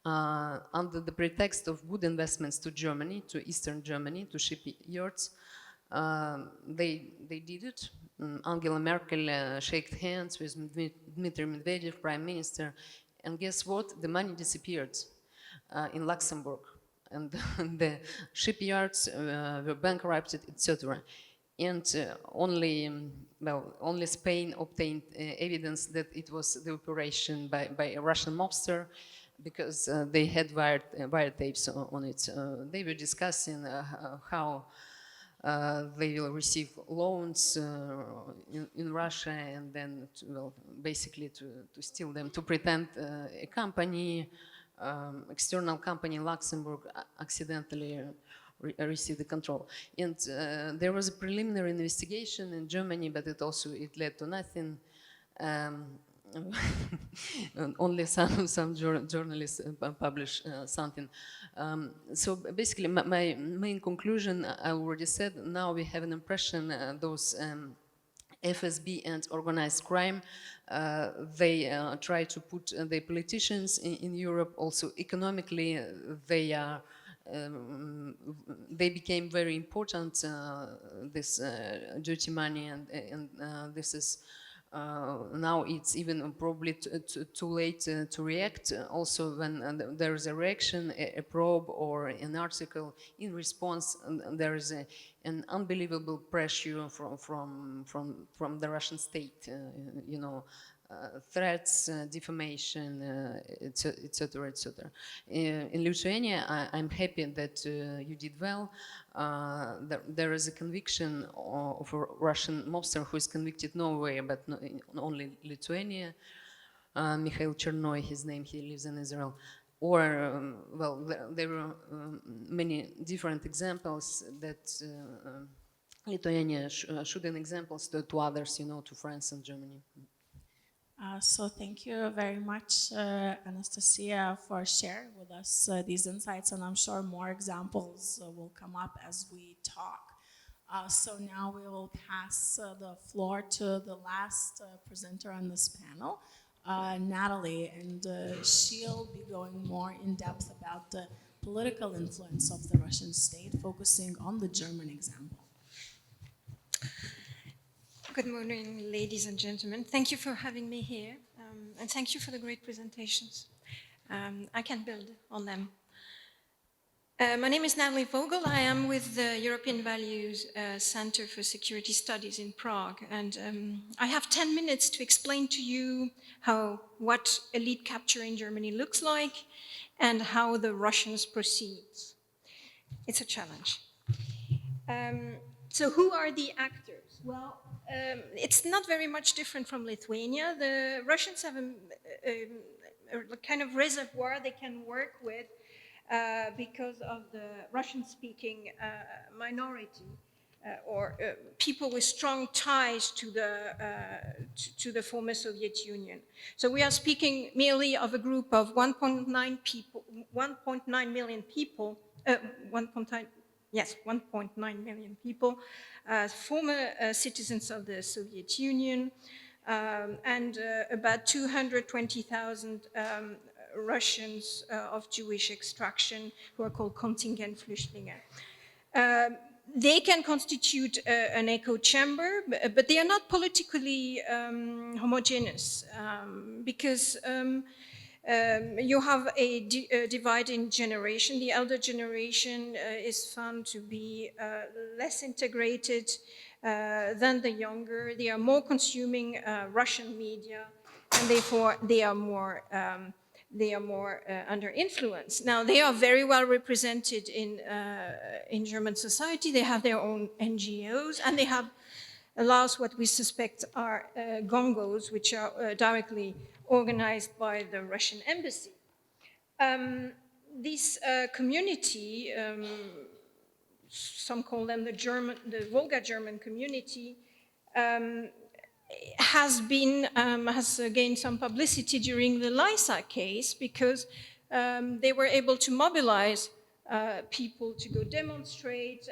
Under the pretext of good investments to Germany, to Eastern Germany, to shipyards, they did it. Angela Merkel shook hands with Dmitry Medvedev, Prime Minister, and guess what? The money disappeared in Luxembourg, and the shipyards were bankrupted, etc. And only Spain obtained evidence that it was the operation by a Russian mobster, because they had wiretapes on it. They were discussing how they will receive loans in Russia, and then basically to steal them, to pretend a company, external company in Luxembourg accidentally received the control. And there was a preliminary investigation in Germany, but it led to nothing. Only some journalists publish something. So basically, my main conclusion, I already said. Now we have an impression those FSB and organized crime, they try to put the politicians in Europe. Also economically, they became very important. This dirty money, and this is. Now it's even probably too late to react. Also, when there is a reaction, a probe or an article in response, there is an unbelievable pressure from the Russian state. Threats, defamation, etc., etc. In Lithuania, I'm happy that you did well. There is a conviction of a Russian mobster who is convicted nowhere, but only Lithuania. Mikhail Chernoy, his name, he lives in Israel. Or, there were many different examples that Lithuania showed examples to others, to France and Germany. So thank you very much, Anastasia, for sharing with us these insights, and I'm sure more examples will come up as we talk. So now we will pass the floor to the last presenter on this panel, Nathalie, and she'll be going more in depth about the political influence of the Russian state, focusing on the German example. Good morning, ladies and gentlemen. Thank you for having me here, and thank you for the great presentations. I can build on them. My name is Nathalie Vogel. I am with the European Values Center for Security Studies in Prague, and I have 10 minutes to explain to you what elite capture in Germany looks like and how the Russians proceed. It's a challenge. So who are the actors? Well, it's not very much different from Lithuania. The Russians have a kind of reservoir they can work with because of the Russian-speaking minority or people with strong ties to the former Soviet Union. So we are speaking merely of a group of 1.9 million people, 1.9 million people, former citizens of the Soviet Union, and about 220,000 Russians of Jewish extraction who are called Kontingentflüchtlinge. They can constitute an echo chamber, but they are not politically homogeneous because you have a divide in generation. The elder generation is found to be less integrated than the younger. They are more consuming Russian media, and therefore they are more under influence. Now, they are very well represented in German society. They have their own NGOs, and they have allows what we suspect are gongos, which are directly organized by the Russian embassy. This community, some call them the Volga German community, has gained some publicity during the Lysa case because they were able to mobilize people to go demonstrate,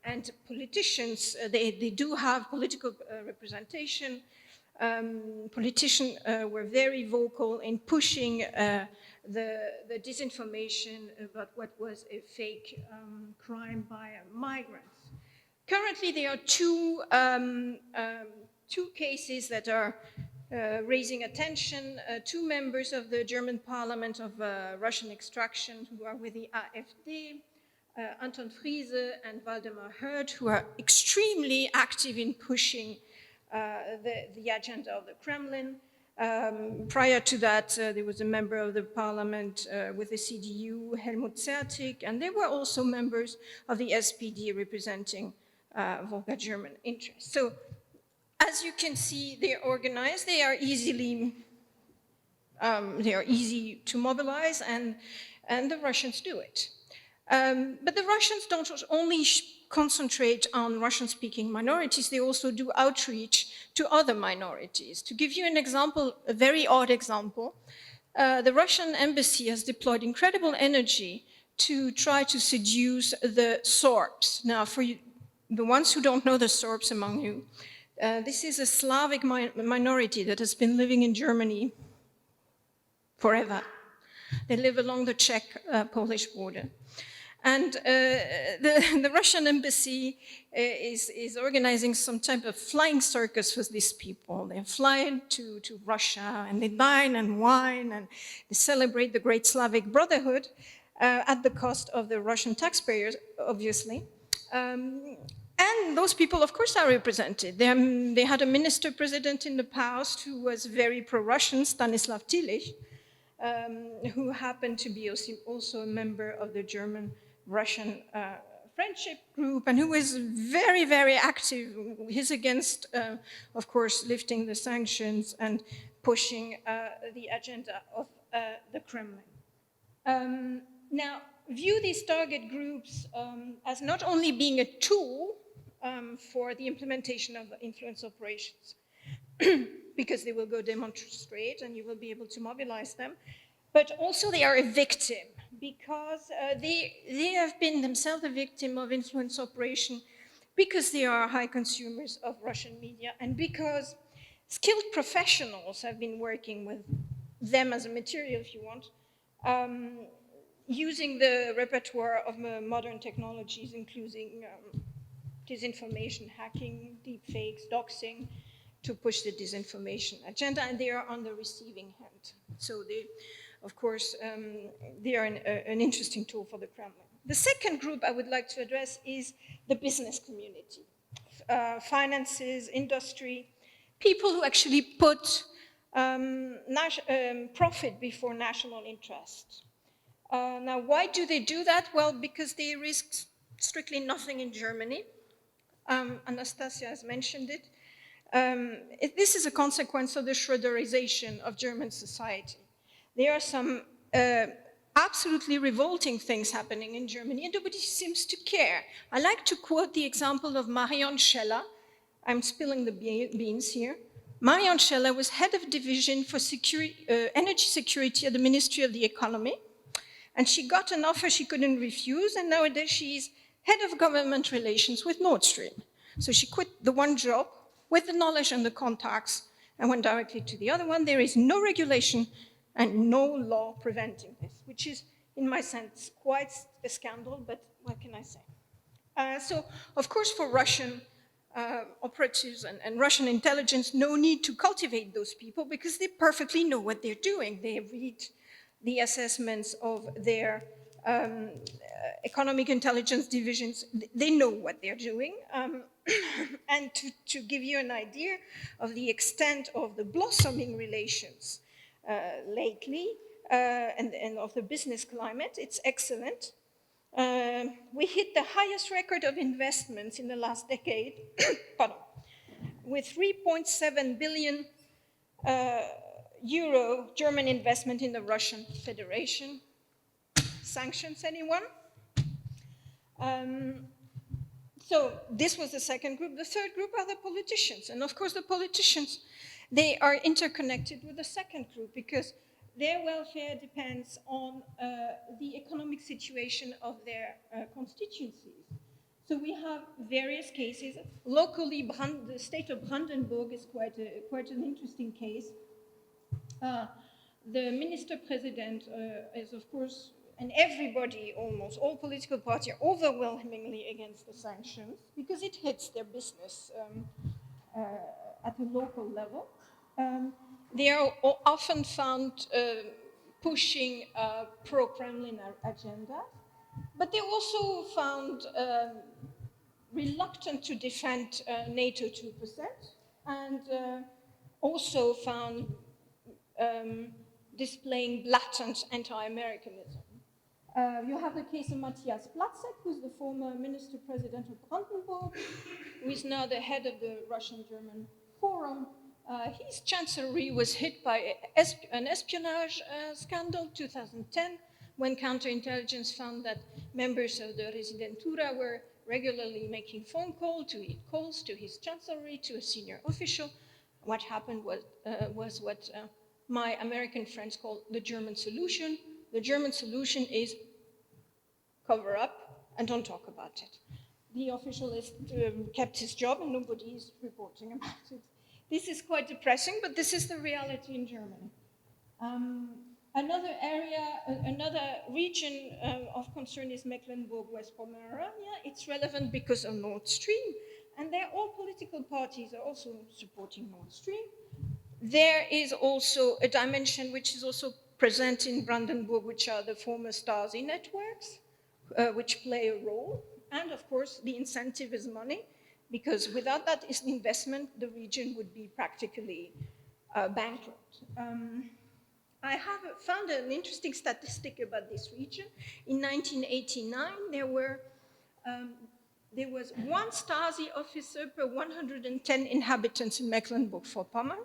and politicians, they do have political representation. Politicians were very vocal in pushing the disinformation about what was a fake crime by migrants. Currently, there are two cases that are raising attention. Two members of the German parliament of Russian extraction who are with the AfD, Anton Friese and Waldemar Hurd, who are extremely active in pushing the agenda of the Kremlin. Prior to that, there was a member of the parliament with the CDU, Helmut Zertig, and they were also members of the SPD representing Volga German interests. So, as you can see, they are organized, they are easy to mobilize, and the Russians do it. But the Russians don't only concentrate on Russian-speaking minorities, they also do outreach to other minorities. To give you an example, a very odd example, the Russian embassy has deployed incredible energy to try to seduce the Sorbs. Now, for you, the ones who don't know the Sorbs among you, this is a Slavic minority that has been living in Germany forever. They live along the Czech-Polish border. And the Russian embassy is organizing some type of flying circus for these people. They're flying to Russia, and they dine and wine, and they celebrate the great Slavic brotherhood at the cost of the Russian taxpayers, obviously. And those people, of course, are represented. They had a minister-president in the past who was very pro-Russian, Stanislav Tillich, who happened to be also a member of the German-Russian friendship group, and who is very, very active. He's against, of course, lifting the sanctions and pushing the agenda of the Kremlin. Now, view these target groups as not only being a tool for the implementation of influence operations, because they will go demonstrate and you will be able to mobilize them. But also they are a victim because they have been themselves a victim of influence operation because they are high consumers of Russian media and because skilled professionals have been working with them as a material, if you want, using the repertoire of modern technologies, including disinformation, hacking, deepfakes, doxing, to push the disinformation agenda, and they are on the receiving end. So they, of course, they are an interesting tool for the Kremlin. The second group I would like to address is the business community, finances, industry, people who actually put profit before national interest. Now, why do they do that? Well, because they risk strictly nothing in Germany. Anastasia has mentioned it. This is a consequence of the Schröderization of German society. There are some absolutely revolting things happening in Germany, and nobody seems to care. I like to quote the example of Marion Scheller. I'm spilling the beans here. Marion Scheller was head of division for energy security at the Ministry of the Economy, and she got an offer she couldn't refuse, and nowadays she's head of government relations with Nord Stream. So she quit the one job with the knowledge and the contacts and went directly to the other one. There is no regulation and no law preventing this, which is, in my sense, quite a scandal, but what can I say? So, of course, for Russian operatives and Russian intelligence, no need to cultivate those people because they perfectly know what they're doing. They read the assessments of their economic intelligence divisions. They know what they're doing. And to give you an idea of the extent of the blossoming relations lately and of the business climate, it's excellent. We hit the highest record of investments in the last decade, pardon, with 3.7 billion euro German investment in the Russian Federation. Sanctions, anyone? So this was the second group. The third group are the politicians. And of course, the politicians, they are interconnected with the second group because their welfare depends on the economic situation of their constituencies. So we have various cases. Locally, the state of Brandenburg is quite an interesting case. The minister-president is, of course, and everybody, almost all political parties, are overwhelmingly against the sanctions because it hits their business at a local level. They are often found pushing pro-Kremlin agenda, but they're also found reluctant to defend NATO 2%, and also found displaying blatant anti-Americanism. You have the case of Matthias Platzek, who's the former minister-president of Brandenburg, who is now the head of the Russian-German Forum. His chancellery was hit by an espionage scandal, 2010, when counterintelligence found that members of the Residentura were regularly making phone calls to his chancellery, to a senior official. What happened was what my American friends call the German solution. The German solution is cover up and don't talk about it. The official has kept his job and nobody is reporting about it. This is quite depressing, but this is the reality in Germany. Another area, another region of concern is Mecklenburg-West Pomerania. It's relevant because of Nord Stream, and all political parties are also supporting Nord Stream. There is also a dimension which is also present in Brandenburg, which are the former Stasi networks, which play a role. And of course, the incentive is money, because without that investment, the region would be practically bankrupt. I have found an interesting statistic about this region. In 1989, there was one Stasi officer per 110 inhabitants in Mecklenburg-Vorpommern.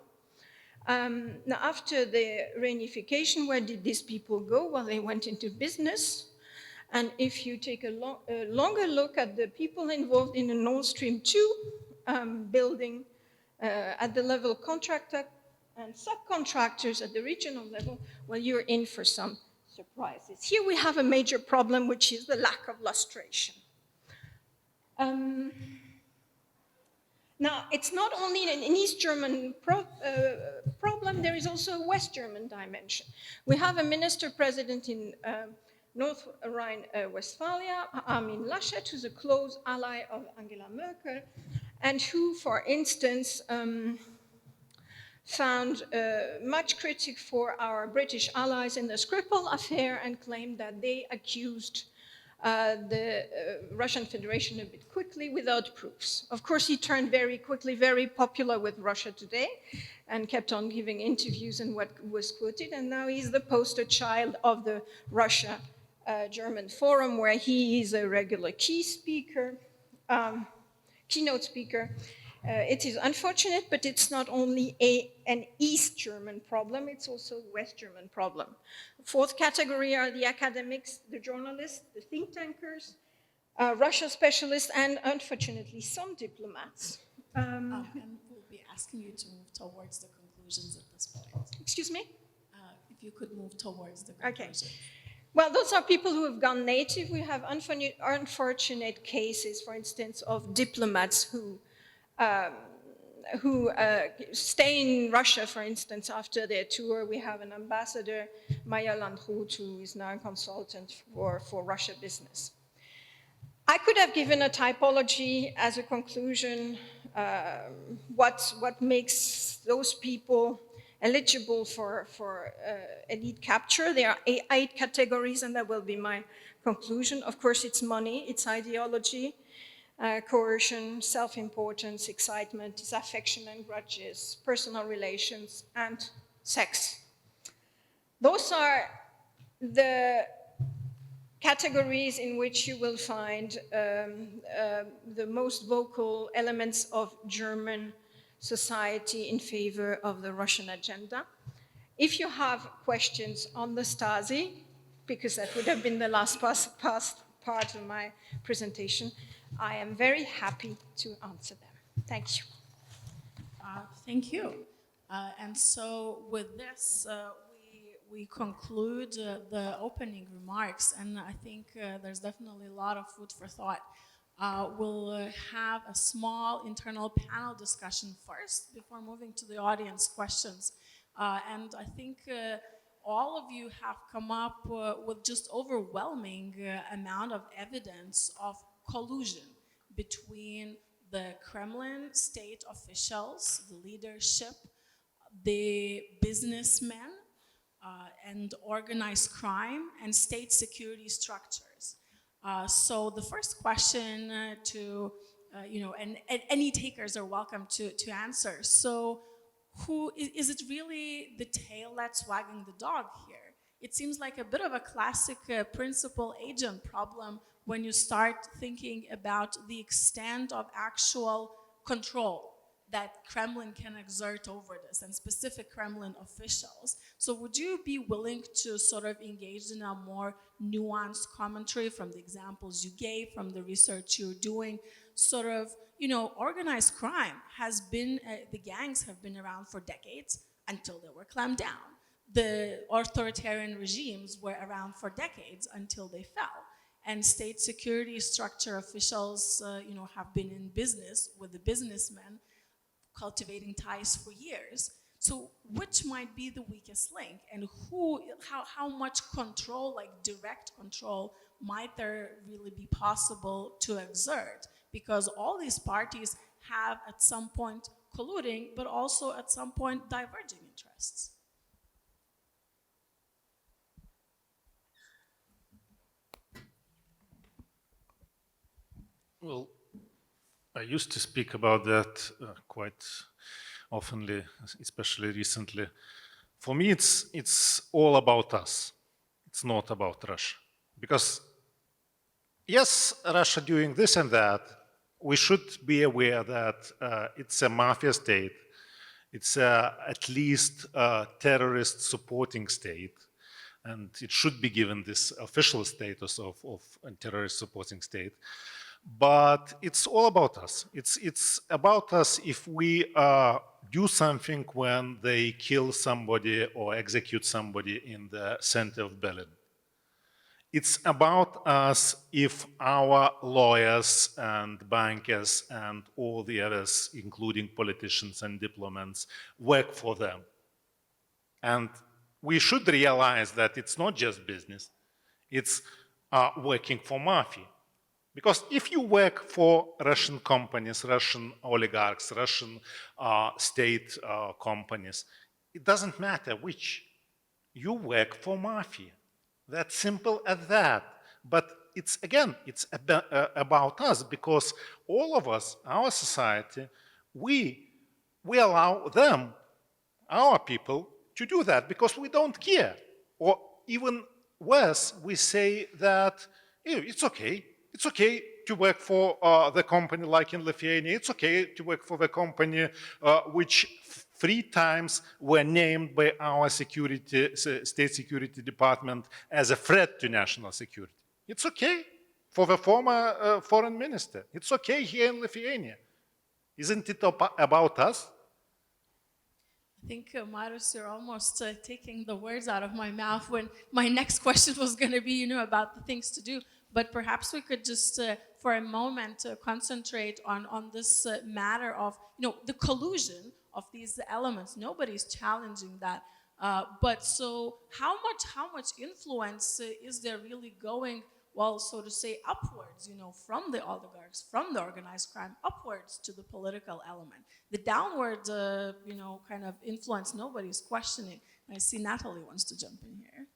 Now, after the reunification, where did these people go? Well, they went into business. And if you take a longer look at the people involved in the Nord Stream 2 building, at the level contractor and subcontractors at the regional level, well, you're in for some surprises. Here we have a major problem, which is the lack of lustration. Now, it's not only an East German problem, there is also a West German dimension. We have a minister-president in North Rhine-Westphalia, Armin Laschet, who's a close ally of Angela Merkel, and who, for instance, found much critique for our British allies in the Skripal affair and claimed that they accused the Russian Federation a bit quickly without proofs. Of course, he turned very quickly very popular with Russia Today and kept on giving interviews and what was quoted, and now he's the poster child of the Russia-German Forum, where he is a regular keynote speaker. It is unfortunate, but it's not only an East German problem, it's also a West German problem. Fourth category are the academics, the journalists, the think tankers, Russia specialists, and unfortunately some diplomats. And we'll be asking you to move towards the conclusions at this point. Excuse me? If you could move towards the conclusions. Okay. Well, those are people who have gone native. We have unfortunate cases, for instance, of diplomats who stay in Russia, for instance, after their tour. We have an ambassador, Maya Landrut, who is now a consultant for Russia business. I could have given a typology as a conclusion, what makes those people eligible for elite capture. There are 8 categories, and that will be my conclusion. Of course, it's money, it's ideology, coercion, self-importance, excitement, disaffection and grudges, personal relations, and sex. Those are the categories in which you will find the most vocal elements of German society in favor of the Russian agenda. If you have questions on the Stasi, because that would have been the last part of my presentation, I am very happy to answer them. Thank you. Thank you. And so with this, we conclude the opening remarks, and I think there's definitely a lot of food for thought. We'll have a small internal panel discussion first before moving to the audience questions. And I think all of you have come up with just overwhelming amount of evidence of collusion between the Kremlin state officials, the leadership, the businessmen, and organized crime and state security structures. So the first question and any takers are welcome to answer. So who is it really the tail that's wagging the dog here? It seems like a bit of a classic principal agent problem when you start thinking about the extent of actual control that Kremlin can exert over this, and specific Kremlin officials. So would you be willing to sort of engage in a more nuanced commentary from the examples you gave, from the research you're doing? Sort of, organized crime has been, the gangs have been around for decades until they were clamped down. The authoritarian regimes were around for decades until they fell. And state security structure officials, have been in business with the businessmen, cultivating ties for years. So which might be the weakest link, and how much control, like direct control, might there really be possible to exert? Because all these parties have at some point colluding, but also at some point diverging interests. Well, I used to speak about that quite oftenly, especially recently. For me, it's all about us. It's not about Russia. Because, yes, Russia doing this and that, we should be aware that it's a mafia state. It's at least a terrorist supporting state. And it should be given this official status of a terrorist supporting state. But it's all about us. It's about us if we do something when they kill somebody or execute somebody in the center of Berlin. It's about us if our lawyers and bankers and all the others, including politicians and diplomats, work for them. And we should realize that it's not just business, it's working for mafia. Because if you work for Russian companies, Russian oligarchs, Russian state companies, it doesn't matter which. You work for mafia. That's simple as that. But it's, again, it's about us, because all of us, our society, we allow them, our people, to do that because we don't care. Or even worse, we say that it's okay. It's okay to work for the company like in Lithuania. It's okay to work for the company which 3 times were named by our state security department as a threat to national security. It's okay for the former foreign minister. It's okay here in Lithuania. Isn't it about us? I think, Marius, you're almost taking the words out of my mouth when my next question was going to be, about the things to do. But perhaps we could just, for a moment, concentrate on this matter of, the collusion of these elements. Nobody's challenging that. But so how much influence is there really going, well, so to say, upwards, from the oligarchs, from the organized crime, upwards to the political element? The downward, kind of influence, nobody's questioning. I see Nathalie wants to jump in here.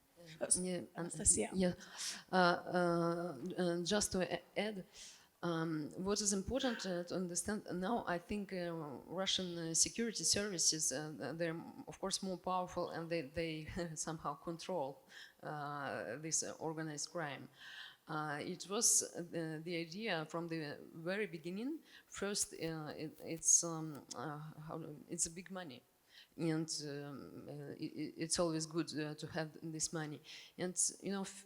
Yeah, Anastasia. Yeah. Just to add, what is important to understand now, I think Russian security services, they're of course more powerful, and they somehow control this organized crime. It was the idea from the very beginning. First, it's a big money. And it's always good to have this money. And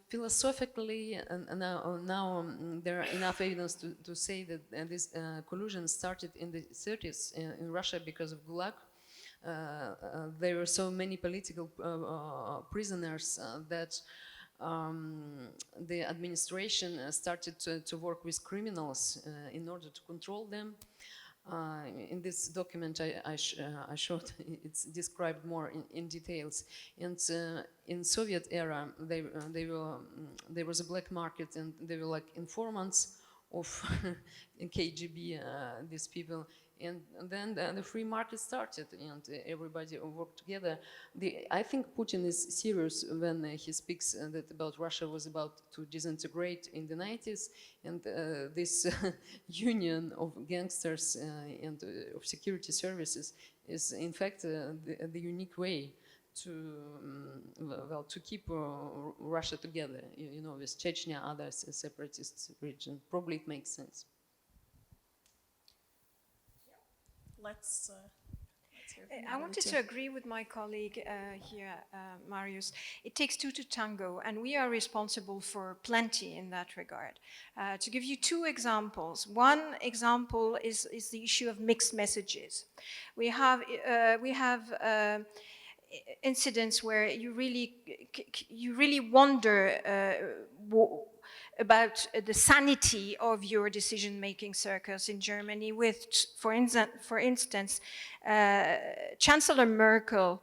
philosophically, now there are enough evidence to say that this collusion started in the 30s in Russia because of Gulag. There were so many political prisoners that the administration started to work with criminals in order to control them. In this document I showed, it's described more in details. And in Soviet era, there was a black market, and they were like informants of KGB, these people. And then the free market started, and everybody worked together. I think Putin is serious when he speaks that about Russia was about to disintegrate in the 90s, and this union of gangsters and of security services is in fact the unique way to keep Russia together. With Chechnya, other separatist region. Probably it makes sense. Let's hear from I wanted to agree with my colleague here, Marius. It takes 2 to tango, and we are responsible for plenty in that regard. To give you 2 examples. One example is the issue of mixed messages. We have incidents where you really wonder about the sanity of your decision-making circles in Germany with, for instance, Chancellor Merkel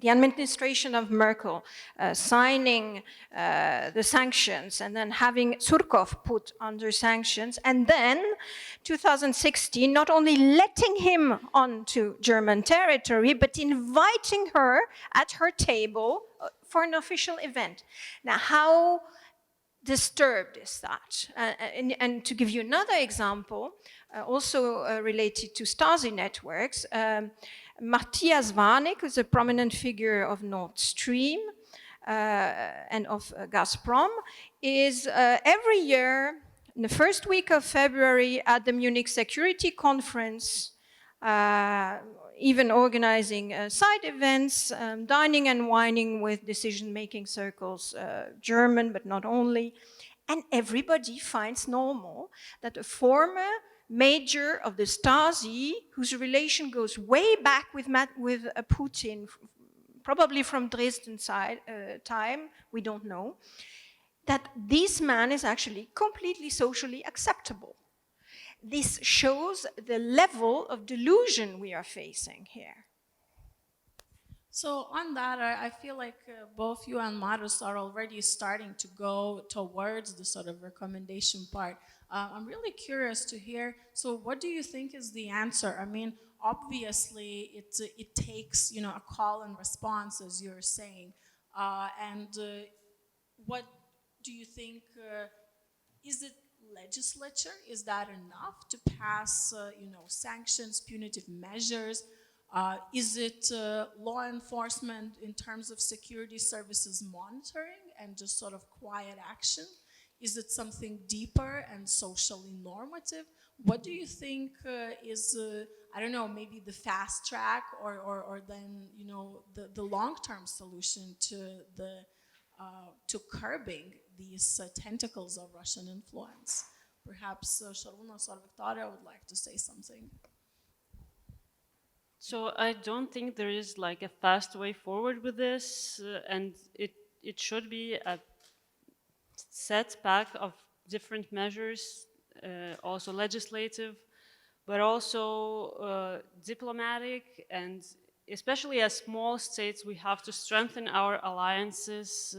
the administration of Merkel signing the sanctions and then having Surkov put under sanctions, and then 2016 not only letting him onto German territory but inviting her at her table for an official event. Now, how disturbed is that? And to give you another example, also related to Stasi networks, Matthias Warnig, who's a prominent figure of Nord Stream and of Gazprom, is every year, in the first week of February, at the Munich Security Conference, even organizing side events, dining and wining with decision-making circles, German, but not only. And everybody finds normal that a former major of the Stasi, whose relation goes way back with Putin, probably from Dresden time, we don't know, that this man is actually completely socially acceptable. This shows the level of delusion we are facing here. So on that, I feel like both you and Marius are already starting to go towards the sort of recommendation part. I'm really curious to hear, so what do you think is the answer? I mean, obviously it takes, you know, a call and response, as you're saying. What do you think, is it legislature? Is that enough to pass, you know, sanctions, punitive measures? Is it law enforcement in terms of security services monitoring and just sort of quiet action? Is it something deeper and socially normative? What do you think is, I don't know, maybe the fast track or then, you know, the long-term solution to curbing these tentacles of Russian influence? Perhaps Šarūnas or Viktorija would like to say something. So I don't think there is like a fast way forward with this, and it should be a set pack of different measures, also legislative, but also diplomatic, and especially as small states, we have to strengthen our alliances.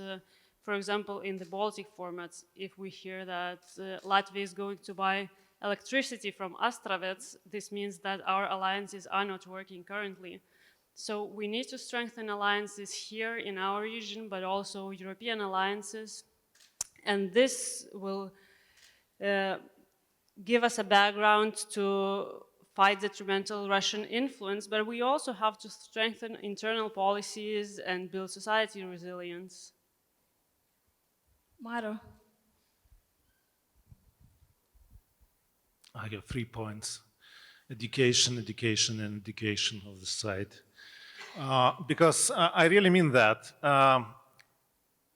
For example, in the Baltic format, if we hear that Latvia is going to buy electricity from Astravets, this means that our alliances are not working currently. So we need to strengthen alliances here in our region, but also European alliances. And this will give us a background to fight detrimental Russian influence, but we also have to strengthen internal policies and build society resilience. Marius. I have 3 points: education, education, and education of the site. Because I really mean that.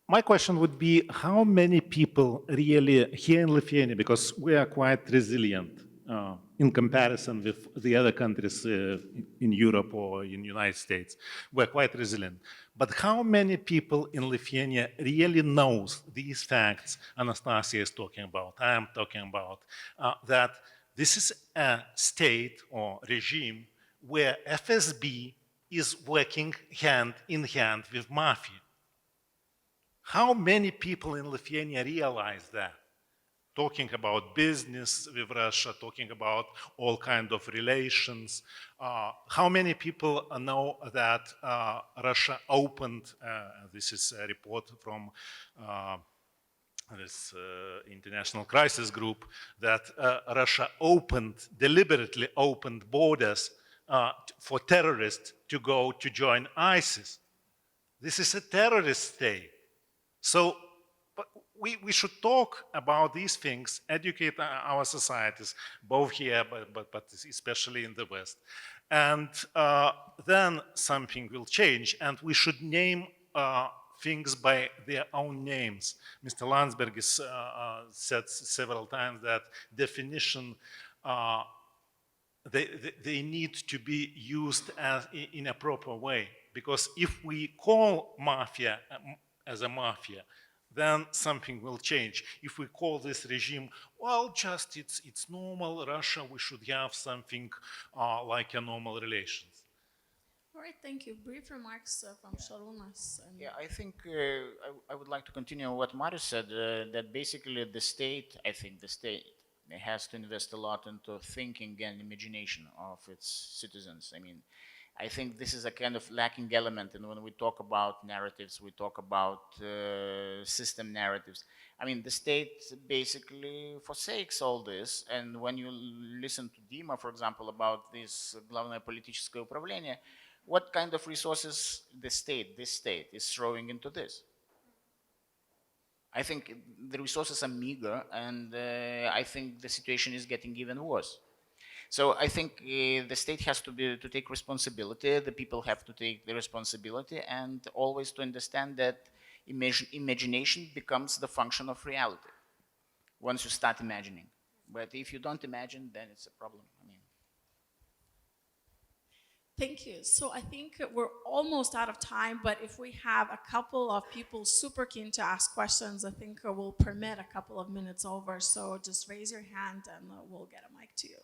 My question would be, how many people really here in Lithuania, because we are quite resilient in comparison with the other countries in Europe or in the United States, we're quite resilient. But how many people in Lithuania really knows these facts Anastasia is talking about, I'm talking about, that this is a state or regime where FSB is working hand in hand with mafia? How many people in Lithuania realize that? Talking about business with Russia, talking about all kinds of relations. How many people know that Russia opened, this is a report from this international crisis group, that Russia deliberately opened borders for terrorists to go to join ISIS? This is a terrorist state. So we should talk about these things, educate our societies, both here, but especially in the West. And then something will change, and we should name things by their own names. Mr. Landsbergis said several times that definition, they need to be used in a proper way. Because if we call mafia as a mafia, then something will change. If we call this regime, well, just it's normal Russia, we should have something like a normal relations. All right, thank you. Brief remarks from Šarūnas. Yeah, I think I would like to continue what Marius said, that basically the state has to invest a lot into thinking and imagination of its citizens. I mean, I think this is a kind of lacking element, and when we talk about narratives, we talk about system narratives. I mean, the state basically forsakes all this, and when you listen to Dima, for example, about this главное политическое управление, what kind of resources this state is throwing into this? I think the resources are meager, and I think the situation is getting even worse. So I think the state has to take responsibility, the people have to take the responsibility, and always to understand that imagination becomes the function of reality. once you start imagining. But if you don't imagine, then it's a problem. I mean, Thank you. So I think we're almost out of time, but if we have a couple of people super keen to ask questions, I think we'll permit a couple of minutes over. So just raise your hand and we'll get a mic to you.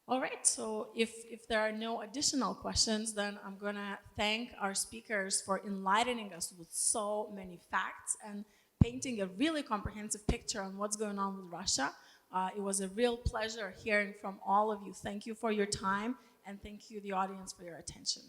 All right, so if there are no additional questions, then I'm going to thank our speakers for enlightening us with so many facts and painting a really comprehensive picture on what's going on with Russia. It was a real pleasure hearing from all of you. Thank you for your time, and thank you, the audience, for your attention.